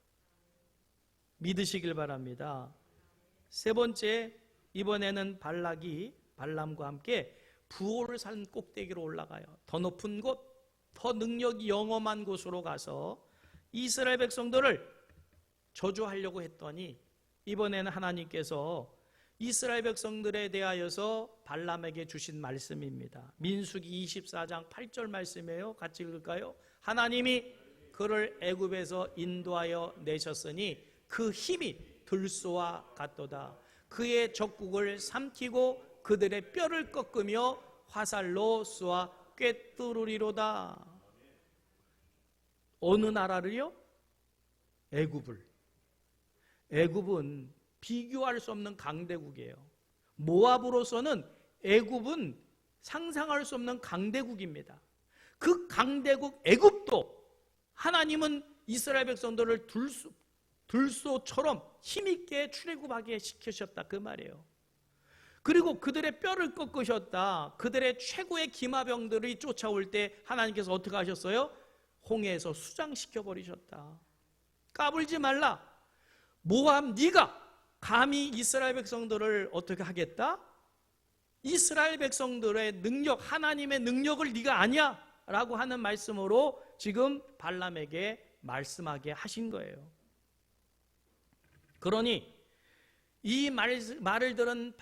믿으시길 바랍니다. 세 번째, 이번에는 발락이 발람과 함께 부올을 산 꼭대기로 올라가요. 더 높은 곳, 더 능력이 영험한 곳으로 가서 이스라엘 백성들을 저주하려고 했더니 이번에는 하나님께서 이스라엘 백성들에 대하여서 발람에게 주신 말씀입니다. 민수기 24장 8절 말씀이에요. 같이 읽을까요? 하나님이 그를 애굽에서 인도하여 내셨으니 그 힘이 들소와 같도다. 그의 적국을 삼키고 그들의 뼈를 꺾으며 화살로 쏘아 꿰뚫으리로다. 어느 나라를요? 애굽을. 애굽은 비교할 수 없는 강대국이에요. 모압으로서는 애굽은 상상할 수 없는 강대국입니다. 그 강대국 애굽도 하나님은 이스라엘 백성들을 들소처럼 힘있게 출애굽하게 시키셨다 그 말이에요. 그리고 그들의 뼈를 꺾으셨다. 그들의 최고의 기마병들이 쫓아올 때 하나님께서 어떻게 하셨어요? 홍해에서 수장시켜 버리셨다. 까불지 말라. 모압 네가 감히 이스라엘 백성들을 어떻게 하겠다? 이스라엘 백성들의 능력, 하나님의 능력을 네가 아냐? 라고 하는 말씀으로 지금 발람에게 말씀하게 하신 거예요. 그러니 이 말을 들은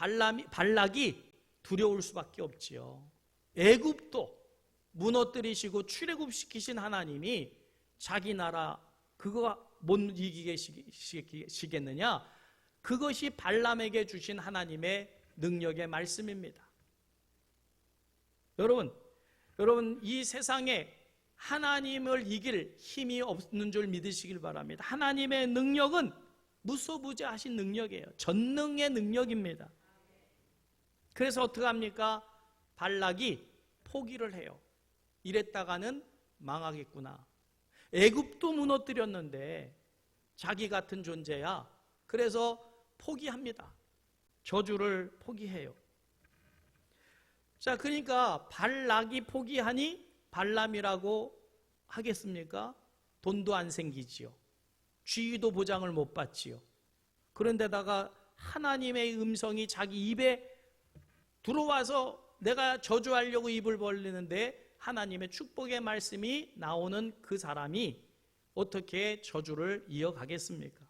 발락이 두려울 수밖에 없지요. 애굽도 무너뜨리시고 출애굽시키신 하나님이 자기 나라 그거 못 이기시겠느냐? 그것이 발람에게 주신 하나님의 능력의 말씀입니다. 여러분 이 세상에 하나님을 이길 힘이 없는 줄 믿으시길 바랍니다. 하나님의 능력은 무소부재하신 능력이에요. 전능의 능력입니다. 그래서 어떻게 합니까? 발락이 포기를 해요. 이랬다가는 망하겠구나. 애굽도 무너뜨렸는데 자기 같은 존재야. 그래서 포기합니다. 저주를 포기해요. 자, 그러니까 발락이 포기하니 발람이라고 하겠습니까? 돈도 안 생기지요. 지위도 보장을 못 받지요. 그런데다가 하나님의 음성이 자기 입에 들어와서 내가 저주하려고 입을 벌리는데 하나님의 축복의 말씀이 나오는 그 사람이 어떻게 저주를 이어가겠습니까?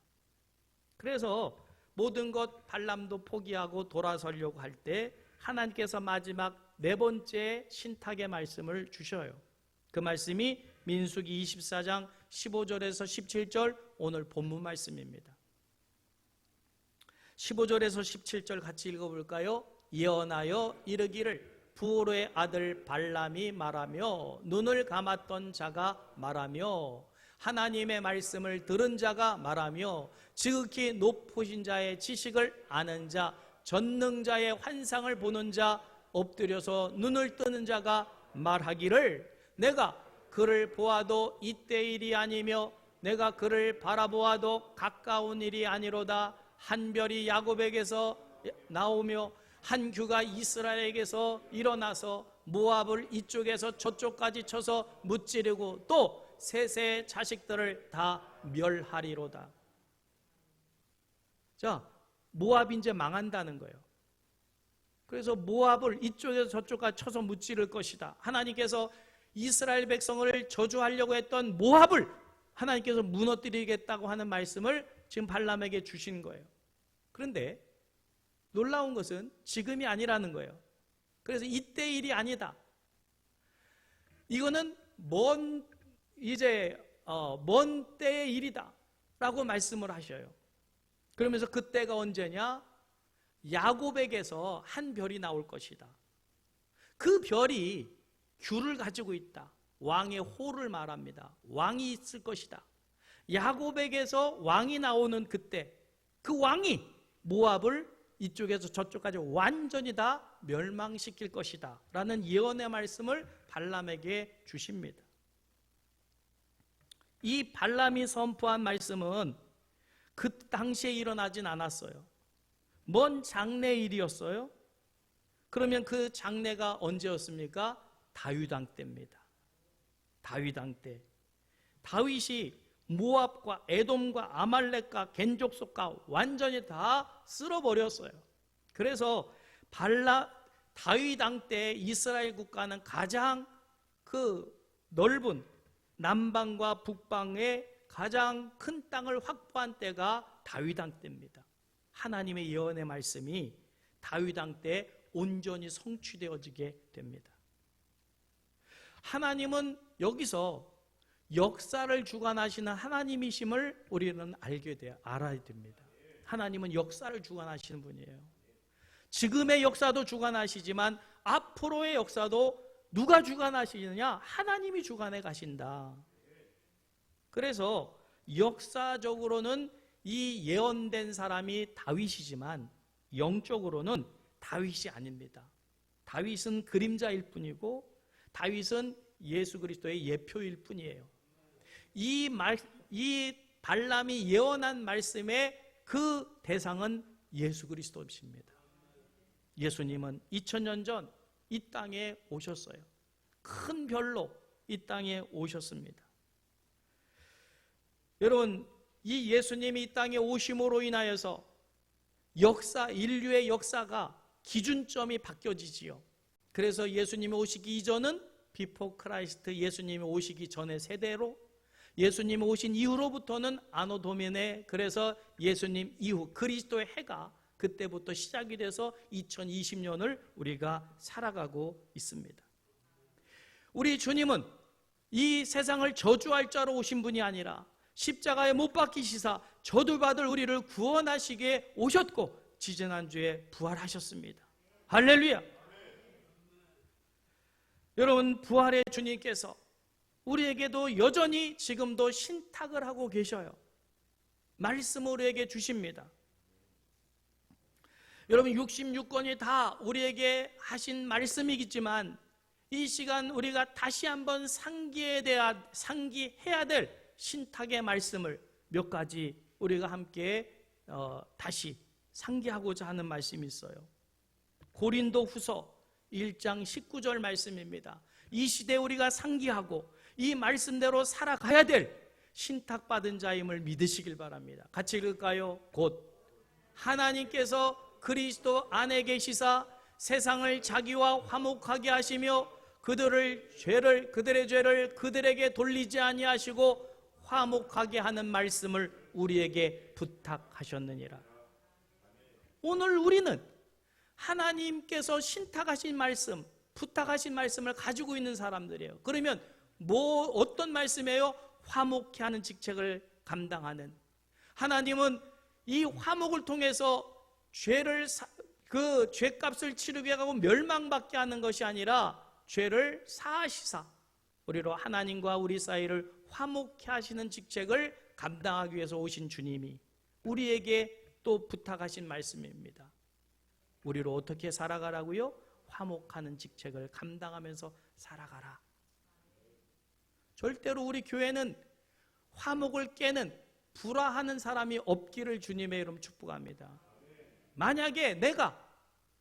그래서 모든 것 발람도 포기하고 돌아서려고 할 때 하나님께서 마지막 네 번째 신탁의 말씀을 주셔요. 그 말씀이 민수기 24장 15절에서 17절 오늘 본문 말씀입니다. 15절에서 17절 같이 읽어볼까요? 예언하여 이르기를 부올의 아들 발람이 말하며 눈을 감았던 자가 말하며 하나님의 말씀을 들은 자가 말하며 지극히 높으신 자의 지식을 아는 자 전능자의 환상을 보는 자 엎드려서 눈을 뜨는 자가 말하기를 내가 그를 보아도 이때 일이 아니며 내가 그를 바라보아도 가까운 일이 아니로다. 한 별이 야곱에게서 나오며 한 규가 이스라엘에게서 일어나서 모압을 이쪽에서 저쪽까지 쳐서 무찌르고 또 셋의 자식들을 다 멸하리로다. 자, 모압이 이제 망한다는 거예요. 그래서 모압을 이쪽에서 저쪽까지 쳐서 무찌를 것이다. 하나님께서 이스라엘 백성을 저주하려고 했던 모압을 하나님께서 무너뜨리겠다고 하는 말씀을 지금 발람에게 주신 거예요. 그런데 놀라운 것은 지금이 아니라는 거예요. 그래서 이때 일이 아니다. 이거는 먼 때의 일이다 라고 말씀을 하셔요. 그러면서 그때가 언제냐? 야곱에게서 한 별이 나올 것이다. 그 별이 규를 가지고 있다. 왕의 호를 말합니다. 왕이 있을 것이다. 야곱에게서 왕이 나오는 그때 그 왕이 모압을 이쪽에서 저쪽까지 완전히 다 멸망시킬 것이다 라는 예언의 말씀을 발람에게 주십니다. 이 발람이 선포한 말씀은 그 당시에 일어나진 않았어요. 먼 장래 일이었어요. 그러면 그 장래가 언제였습니까? 다윗 왕 때입니다. 다윗 왕 때 다윗이 모압과 에돔과 아말렉과 겐족속과 완전히 다 쓸어버렸어요. 그래서 다윗 왕 때 이스라엘 국가는 가장 그 넓은 남방과 북방의 가장 큰 땅을 확보한 때가 다윗 왕 때입니다. 하나님의 예언의 말씀이 다윗 왕 때 온전히 성취되어지게 됩니다. 하나님은 여기서 역사를 주관하시는 하나님이심을 우리는 알아야 됩니다. 하나님은 역사를 주관하시는 분이에요. 지금의 역사도 주관하시지만 앞으로의 역사도 누가 주관하시느냐? 하나님이 주관해 가신다. 그래서 역사적으로는 이 예언된 사람이 다윗이지만 영적으로는 다윗이 아닙니다. 다윗은 그림자일 뿐이고 다윗은 예수 그리스도의 예표일 뿐이에요. 이 발람이 예언한 말씀의 그 대상은 예수 그리스도이십니다. 예수님은 2000년 전 이 땅에 오셨어요. 큰 별로 이 땅에 오셨습니다. 여러분, 이 예수님이 이 땅에 오심으로 인하여서 인류의 역사가 기준점이 바뀌어지지요. 그래서 예수님이 오시기 이전은 비포 크라이스트, 예수님이 오시기 전의 세대로, 예수님이 오신 이후로부터는 아노 도미네, 그래서 예수님 이후 그리스도의 해가 그때부터 시작이 돼서 2020년을 우리가 살아가고 있습니다. 우리 주님은 이 세상을 저주할 자로 오신 분이 아니라 십자가에 못 박히시사 저주받을 우리를 구원하시기에 오셨고 지지난주에 부활하셨습니다. 할렐루야. 여러분, 부활의 주님께서 우리에게도 여전히 지금도 신탁을 하고 계셔요. 말씀을 우리에게 주십니다. 여러분, 66권이 다 우리에게 하신 말씀이겠지만 이 시간 우리가 다시 한번 상기해야 될 신탁의 말씀을 몇 가지 우리가 함께 다시 상기하고자 하는 말씀이 있어요. 고린도 후서 1장 19절 말씀입니다. 이 시대에 우리가 상기하고 이 말씀대로 살아가야 될 신탁받은 자임을 믿으시길 바랍니다. 같이 읽을까요? 곧 하나님께서 그리스도 안에 계시사 세상을 자기와 화목하게 하시며 그들의 죄를 그들에게 돌리지 아니하시고 화목하게 하는 말씀을 우리에게 부탁하셨느니라. 오늘 우리는 하나님께서 신탁하신 말씀, 부탁하신 말씀을 가지고 있는 사람들이에요. 그러면 어떤 말씀이에요? 화목케 하는 직책을 감당하는. 하나님은 이 화목을 통해서 그 죄값을 치르게 하고 멸망받게 하는 것이 아니라 죄를 사하시사 우리로 하나님과 우리 사이를 화목케 하시는 직책을 감당하기 위해서 오신 주님이 우리에게 또 부탁하신 말씀입니다. 우리로 어떻게 살아가라고요? 화목하는 직책을 감당하면서 살아가라. 절대로 우리 교회는 화목을 깨는 불화하는 사람이 없기를 주님의 이름 축복합니다. 만약에 내가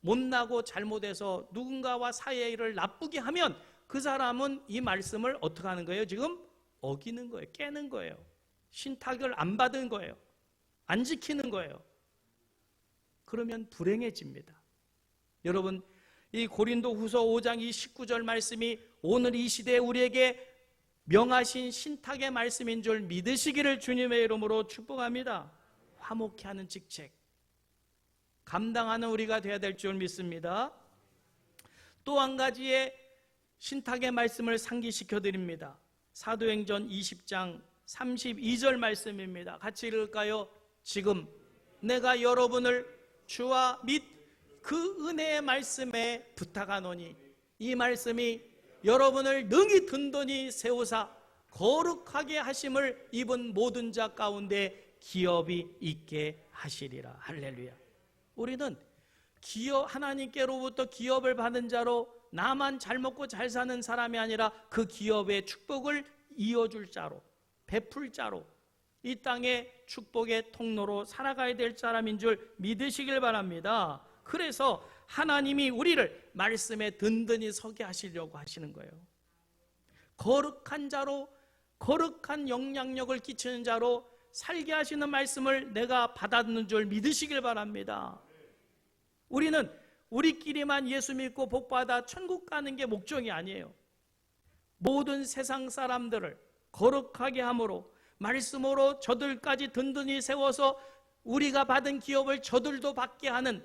못나고 잘못해서 누군가와 사이의 일을 나쁘게 하면 그 사람은 이 말씀을 어떻게 하는 거예요? 지금 어기는 거예요. 깨는 거예요. 신탁을 안 받은 거예요. 안 지키는 거예요. 그러면 불행해집니다. 여러분, 이 고린도 후서 5장 19절 말씀이 오늘 이 시대에 우리에게 명하신 신탁의 말씀인 줄 믿으시기를 주님의 이름으로 축복합니다. 화목케 하는 직책 감당하는 우리가 되어야 될 줄 믿습니다. 또 한 가지의 신탁의 말씀을 상기시켜 드립니다. 사도행전 20장 32절 말씀입니다. 같이 읽을까요? 지금 내가 여러분을 주와 및 그 은혜의 말씀에 부탁하노니 이 말씀이 여러분을 능히 든든히 세우사 거룩하게 하심을 입은 모든 자 가운데 기업이 있게 하시리라. 할렐루야. 우리는 하나님께로부터 기업을 받은 자로 나만 잘 먹고 잘 사는 사람이 아니라 그 기업의 축복을 이어줄 자로, 베풀 자로, 이 땅의 축복의 통로로 살아가야 될 사람인 줄 믿으시길 바랍니다. 그래서 하나님이 우리를 말씀에 든든히 서게 하시려고 하시는 거예요. 거룩한 자로, 거룩한 영향력을 끼치는 자로 살게 하시는 말씀을 내가 받았는 줄 믿으시길 바랍니다. 우리는 우리끼리만 예수 믿고 복받아 천국 가는 게 목적이 아니에요. 모든 세상 사람들을 거룩하게 함으로 말씀으로 저들까지 든든히 세워서 우리가 받은 기업을 저들도 받게 하는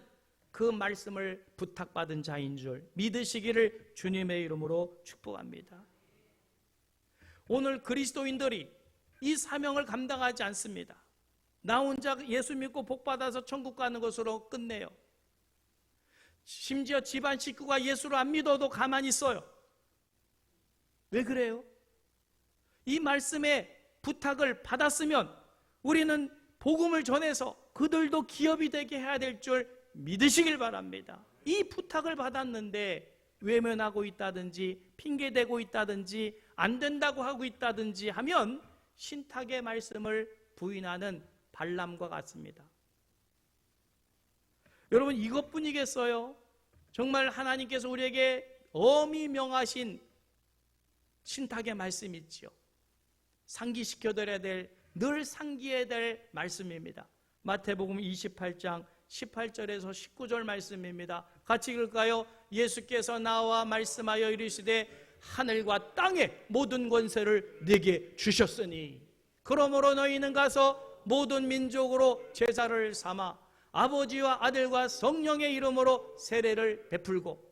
그 말씀을 부탁받은 자인 줄 믿으시기를 주님의 이름으로 축복합니다. 오늘 그리스도인들이 이 사명을 감당하지 않습니다. 나 혼자 예수 믿고 복받아서 천국 가는 것으로 끝내요. 심지어 집안 식구가 예수를 안 믿어도 가만히 있어요. 왜 그래요? 이 말씀의 부탁을 받았으면 우리는 복음을 전해서 그들도 기업이 되게 해야 될 줄 믿으시길 바랍니다. 이 부탁을 받았는데 외면하고 있다든지 핑계대고 있다든지 안 된다고 하고 있다든지 하면 신탁의 말씀을 부인하는 발람과 같습니다. 여러분, 이것뿐이겠어요? 정말 하나님께서 우리에게 엄히 명하신 신탁의 말씀이 있지요. 상기시켜드려야 될, 늘 상기해야 될 말씀입니다. 마태복음 28장 18절에서 19절 말씀입니다. 같이 읽을까요? 예수께서 나와 말씀하여 이르시되 하늘과 땅의 모든 권세를 내게 주셨으니 그러므로 너희는 가서 모든 민족으로 제자를 삼아 아버지와 아들과 성령의 이름으로 세례를 베풀고,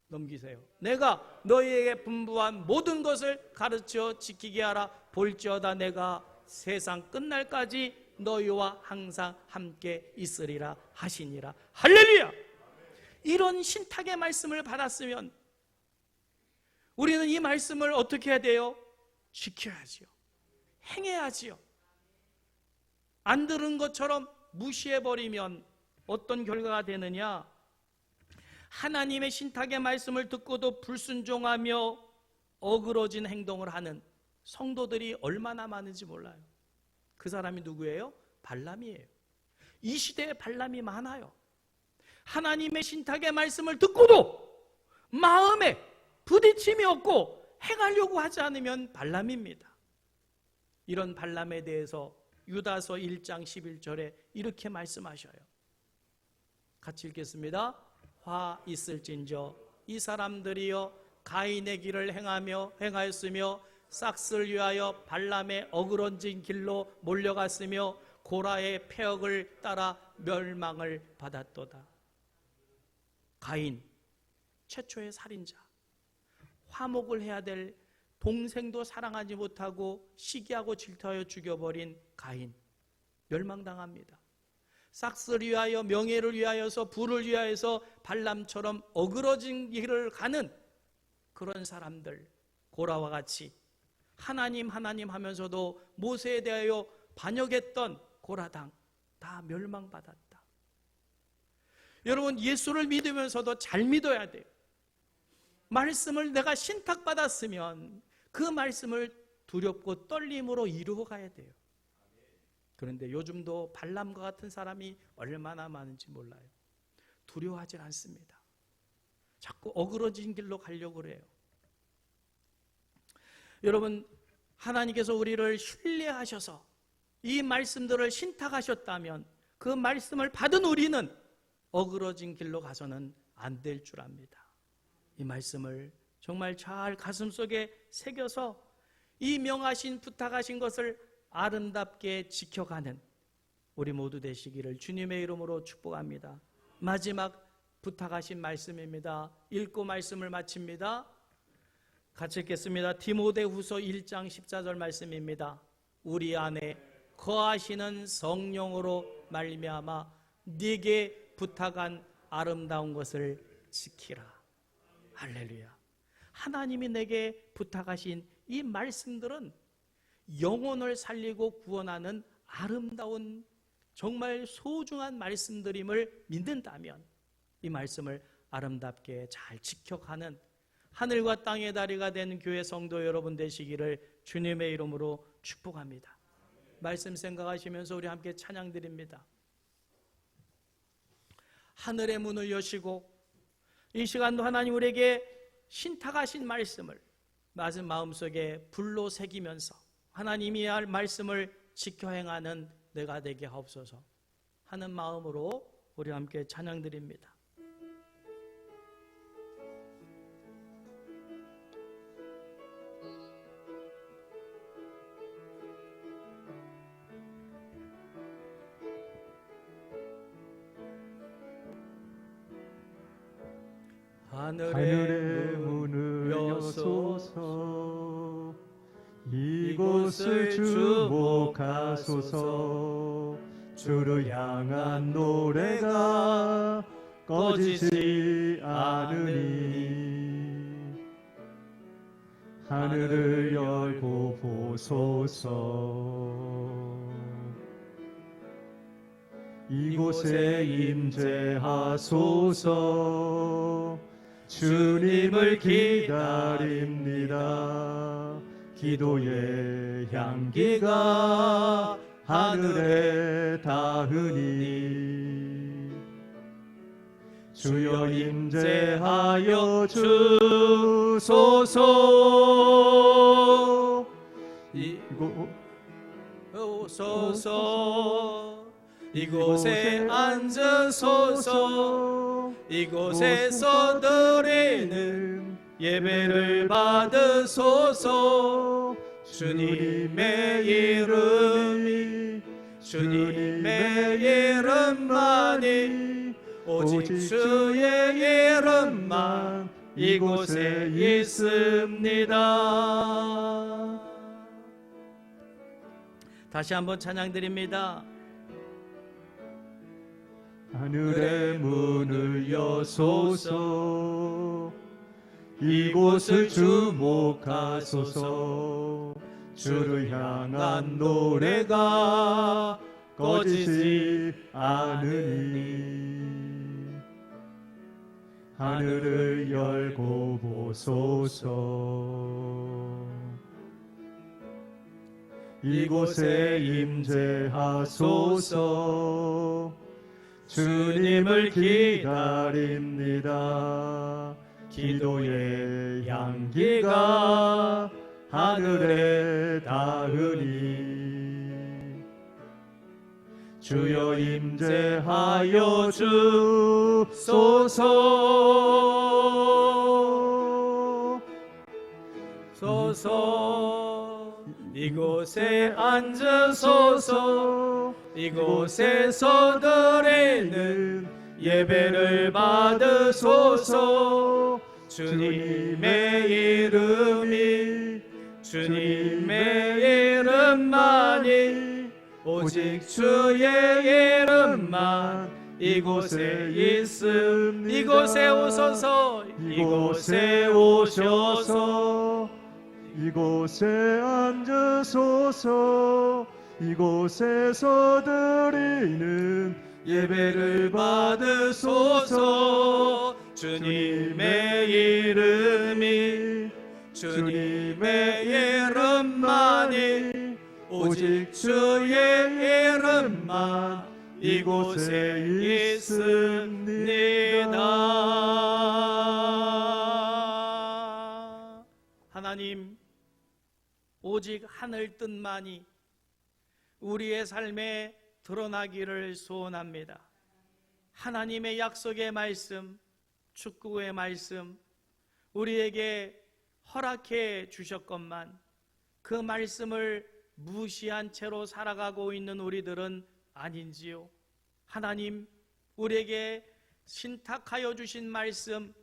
넘기세요. 내가 너희에게 분부한 모든 것을 가르쳐 지키게 하라. 볼지어다 내가 세상 끝날까지 너희와 항상 함께 있으리라 하시니라. 할렐루야! 이런 신탁의 말씀을 받았으면 우리는 이 말씀을 어떻게 해야 돼요? 지켜야지요. 행해야지요. 안 들은 것처럼 무시해버리면 어떤 결과가 되느냐? 하나님의 신탁의 말씀을 듣고도 불순종하며 어그러진 행동을 하는 성도들이 얼마나 많은지 몰라요. 그 사람이 누구예요? 발람이에요. 이 시대에 발람이 많아요. 하나님의 신탁의 말씀을 듣고도 마음에 부딪힘이 없고 행하려고 하지 않으면 발람입니다. 이런 발람에 대해서 유다서 1장 11절에 이렇게 말씀하셔요. 같이 읽겠습니다. 화 있을진저 이 사람들이여 가인의 길을 행하였으며 싹스를 위하여 발람의 어그러진 길로 몰려갔으며 고라의 폐역을 따라 멸망을 받았도다. 가인, 최초의 살인자, 화목을 해야 될 동생도 사랑하지 못하고 시기하고 질투하여 죽여버린 가인, 멸망당합니다. 싹스를 위하여, 명예를 위하여서, 부를 위하여서 발람처럼 어그러진 길을 가는 그런 사람들, 고라와 같이 하나님 하면서도 모세에 대하여 반역했던 고라당 다 멸망받았다. 여러분, 예수를 믿으면서도 잘 믿어야 돼요. 말씀을 내가 신탁받았으면 그 말씀을 두렵고 떨림으로 이루어가야 돼요. 그런데 요즘도 발람과 같은 사람이 얼마나 많은지 몰라요. 두려워하지 않습니다. 자꾸 어그러진 길로 가려고 그래요. 여러분, 하나님께서 우리를 신뢰하셔서 이 말씀들을 신탁하셨다면 그 말씀을 받은 우리는 어그러진 길로 가서는 안 될 줄 압니다. 이 말씀을 정말 잘 가슴속에 새겨서 이 명하신 부탁하신 것을 아름답게 지켜가는 우리 모두 되시기를 주님의 이름으로 축복합니다. 마지막 부탁하신 말씀입니다. 읽고 말씀을 마칩니다. 같이 읽겠습니다. 디모데후서 1장 14절 말씀입니다. 우리 안에 거하시는 성령으로 말미암아 네게 부탁한 아름다운 것을 지키라. 할렐루야. 하나님이 내게 부탁하신 이 말씀들은 영혼을 살리고 구원하는 아름다운 정말 소중한 말씀들임을 믿는다면 이 말씀을 아름답게 잘 지켜가는 하늘과 땅의 다리가 된 교회 성도 여러분 되시기를 주님의 이름으로 축복합니다. 말씀 생각하시면서 우리 함께 찬양 드립니다. 하늘의 문을 여시고 이 시간도 하나님 우리에게 신탁하신 말씀을 마음속에 불로 새기면서 하나님이 할 말씀을 지켜 행하는 내가 되게 하옵소서 하는 마음으로 우리 함께 찬양 드립니다. 하늘의 문을 여소서. 이곳을 주목하소서. 주를 향한 노래가 꺼지지 않으니 하늘을 열고 보소서. 이곳에 임재하소서. 주님을 기다립니다. 기도의 향기가 하늘에 닿으니 주여 임재하여 주소서. 이곳에 앉으소서. 이곳에서 드리는 예배를 받으소서. 주님의 이름만이 오직 주의 이름만 이곳에 있습니다. 다시 한번 찬양드립니다. 하늘의 문을 여소서. 이곳을 주목하소서. 주를 향한 노래가 꺼지지 않으니 하늘을 열고 보소서. 이곳에 임재하소서. 주님을 기다립니다. 기도의 향기가 하늘에 닿으니 주여 임재하여 주소서. 이곳에 앉으소서. 이곳에서 드리는 예배를 받으소서. 주님의 이름만이 오직 주의 이름만 이곳에 있음. 이곳에 오소서. 이곳에 오셔서 이곳에 앉으소서. 이곳에서 드리는 예배를 받으소서. 주님의 이름만이 오직 주의 이름만 이곳에 있습니다. 하나님, 오직 하늘 뜻만이 우리의 삶에 드러나기를 소원합니다. 하나님의 약속의 말씀, 축복의 말씀 우리에게 허락해 주셨건만 그 말씀을 무시한 채로 살아가고 있는 우리들은 아닌지요? 하나님, 우리에게 신탁하여 주신 말씀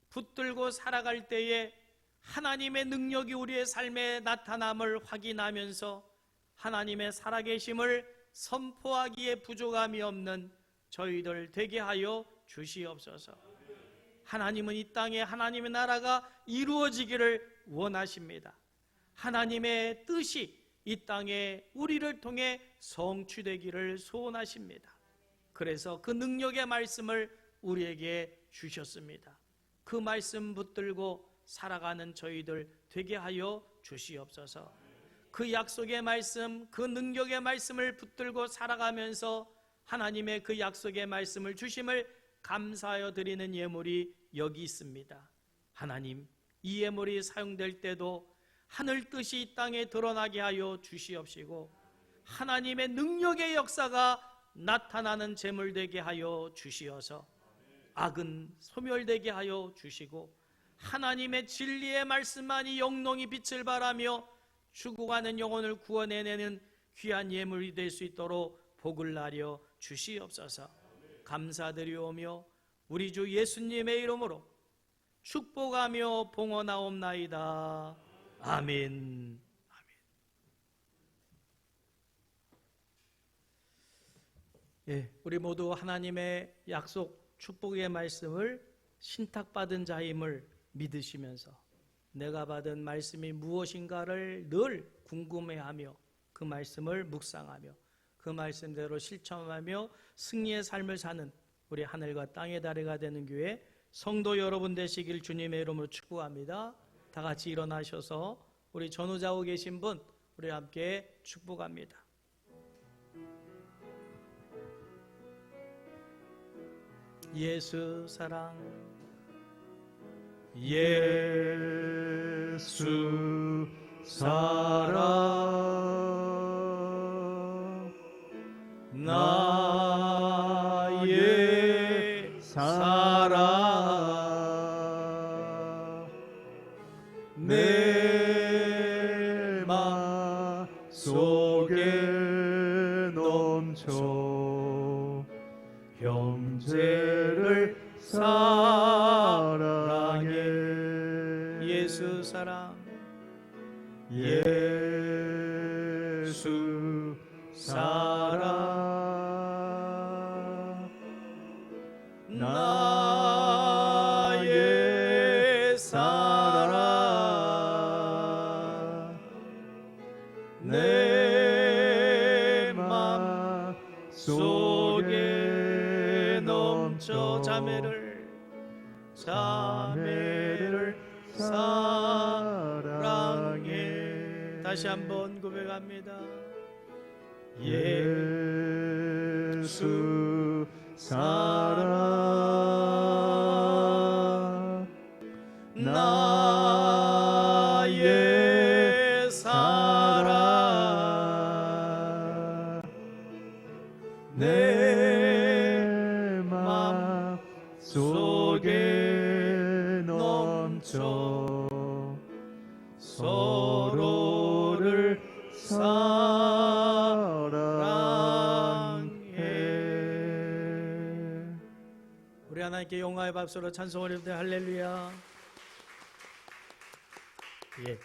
붙들고 살아갈 때에 하나님의 능력이 우리의 삶에 나타남을 확인하면서 하나님의 살아계심을 선포하기에 부족함이 없는 저희들 되게 하여 주시옵소서. 하나님은 이 땅에 하나님의 나라가 이루어지기를 원하십니다. 하나님의 뜻이 이 땅에 우리를 통해 성취되기를 소원하십니다. 그래서 그 능력의 말씀을 우리에게 주셨습니다. 그 말씀 붙들고 살아가는 저희들 되게 하여 주시옵소서. 그 약속의 말씀, 그 능력의 말씀을 붙들고 살아가면서 하나님의 그 약속의 말씀을 주심을 감사하여 드리는 예물이 여기 있습니다. 하나님, 이 예물이 사용될 때도 하늘 뜻이 이 땅에 드러나게 하여 주시옵시고 하나님의 능력의 역사가 나타나는 재물 되게 하여 주시어서 악은 소멸되게 하여 주시고 하나님의 진리의 말씀만이 영롱히 빛을 발하며 죽어가는 영혼을 구원해내는 귀한 예물이 될 수 있도록 복을 나려 주시옵소서. 감사드리오며 우리 주 예수님의 이름으로 축복하며 봉헌하옵나이다. 아멘. 예, 우리 모두 하나님의 약속 축복의 말씀을 신탁받은 자임을 믿으시면서 내가 받은 말씀이 무엇인가를 늘 궁금해하며 그 말씀을 묵상하며 그 말씀대로 실천하며 승리의 삶을 사는 우리 하늘과 땅의 다리가 되는 교회 성도 여러분 되시길 주님의 이름으로 축복합니다. 다 같이 일어나셔서 우리 전후좌우 계신 분 우리 함께 축복합니다. 예수 사랑, 예수 사랑, 나의 사랑, 내 맘 속에 넘쳐 형제를 사랑해. 예수 사랑, 예수 사랑, 나의 사랑, 내 맘 속에 넘쳐 자매를 사랑해. 다시 한번 고백합니다. 예수 사랑, 나의 사랑, 내 맘 속에 넘쳐 서로를 사랑해. 우리 하나님께 영광의 박수로 찬송을 드립니다. 할렐루야. 예.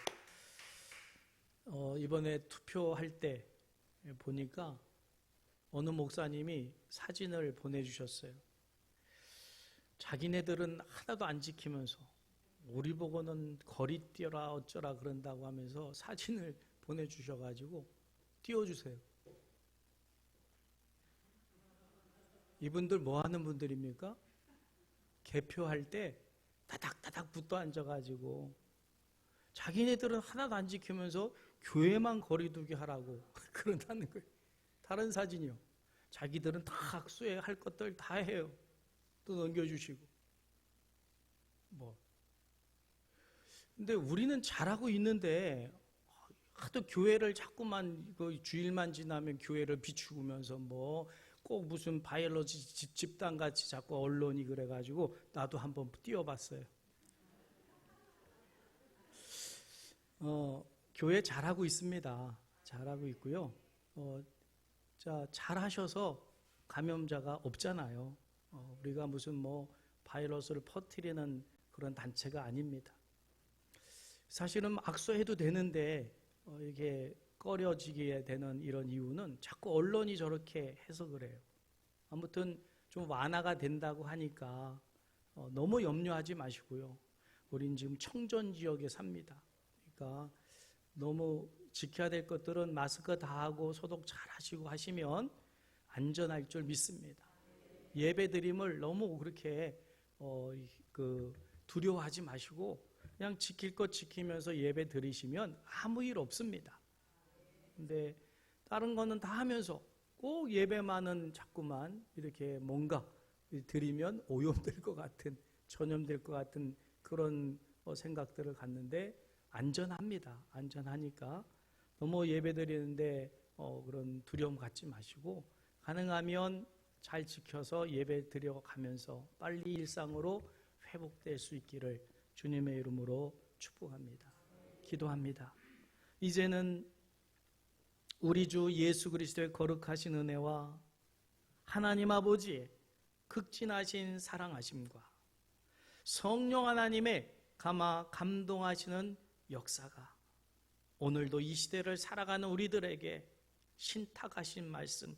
이번에 투표할 때 보니까 어느 목사님이 사진을 보내주셨어요. 자기네들은 하나도 안 지키면서 우리 보고는 거리 뛰어라 어쩌라 그런다고 하면서 사진을 보내주셔가지고 띄워주세요. 이분들 뭐 하는 분들입니까? 개표할 때 다닥다닥 붙어 앉아가지고 자기네들은 하나도 안 지키면서 교회만 거리두기 하라고 그런다는 거예요. 다른 사진이요. 자기들은 다 학수에 할 것들 다 해요. 또 넘겨주시고. 근데 우리는 잘하고 있는데 하도 교회를 자꾸만 주일만 지나면 교회를 비추면서 꼭 무슨 바이올로지 집단 같이 자꾸 언론이 그래가지고 나도 한번 띄워봤어요. 교회 잘하고 있습니다. 잘하고 있고요. 잘하셔서 감염자가 없잖아요. 우리가 무슨 바이러스를 퍼뜨리는 그런 단체가 아닙니다. 사실은 악수해도 되는데 이게 꺼려지게 되는 이런 이유는 자꾸 언론이 저렇게 해서 그래요. 아무튼 좀 완화가 된다고 하니까 너무 염려하지 마시고요. 우린 지금 청전 지역에 삽니다. 그러니까 너무 지켜야 될 것들은 마스크 다 하고 소독 잘 하시고 하시면 안전할 줄 믿습니다. 예배 드림을 너무 그렇게 두려워하지 마시고 그냥 지킬 것 지키면서 예배 드리시면 아무 일 없습니다. 근데 다른 거는 다 하면서 꼭 예배만은 자꾸만 이렇게 뭔가 드리면 오염될 것 같은, 전염될 것 같은 그런 생각들을 갖는데 안전합니다. 안전하니까 너무 예배 드리는데 그런 두려움 갖지 마시고 가능하면 잘 지켜서 예배 드려가면서 빨리 일상으로 회복될 수 있기를 주님의 이름으로 축복합니다. 기도합니다. 이제는 우리 주 예수 그리스도의 거룩하신 은혜와 하나님 아버지의 극진하신 사랑하심과 성령 하나님의 감동하시는 역사가 오늘도 이 시대를 살아가는 우리들에게 신탁하신 말씀,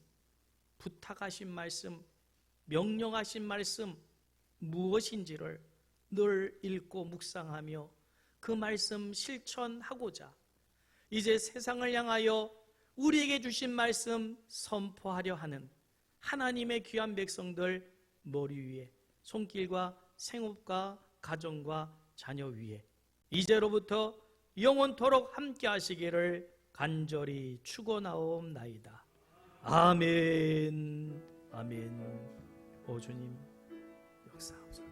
부탁하신 말씀, 명령하신 말씀 무엇인지를 늘 읽고 묵상하며 그 말씀 실천하고자 이제 세상을 향하여 우리에게 주신 말씀 선포하려 하는 하나님의 귀한 백성들 머리 위에, 손길과 생업과 가정과 자녀 위에 이제로부터 영원토록 함께 하시기를 간절히 축원하옵나이다. 아멘. 아멘. 오 주님 역사하옵소서.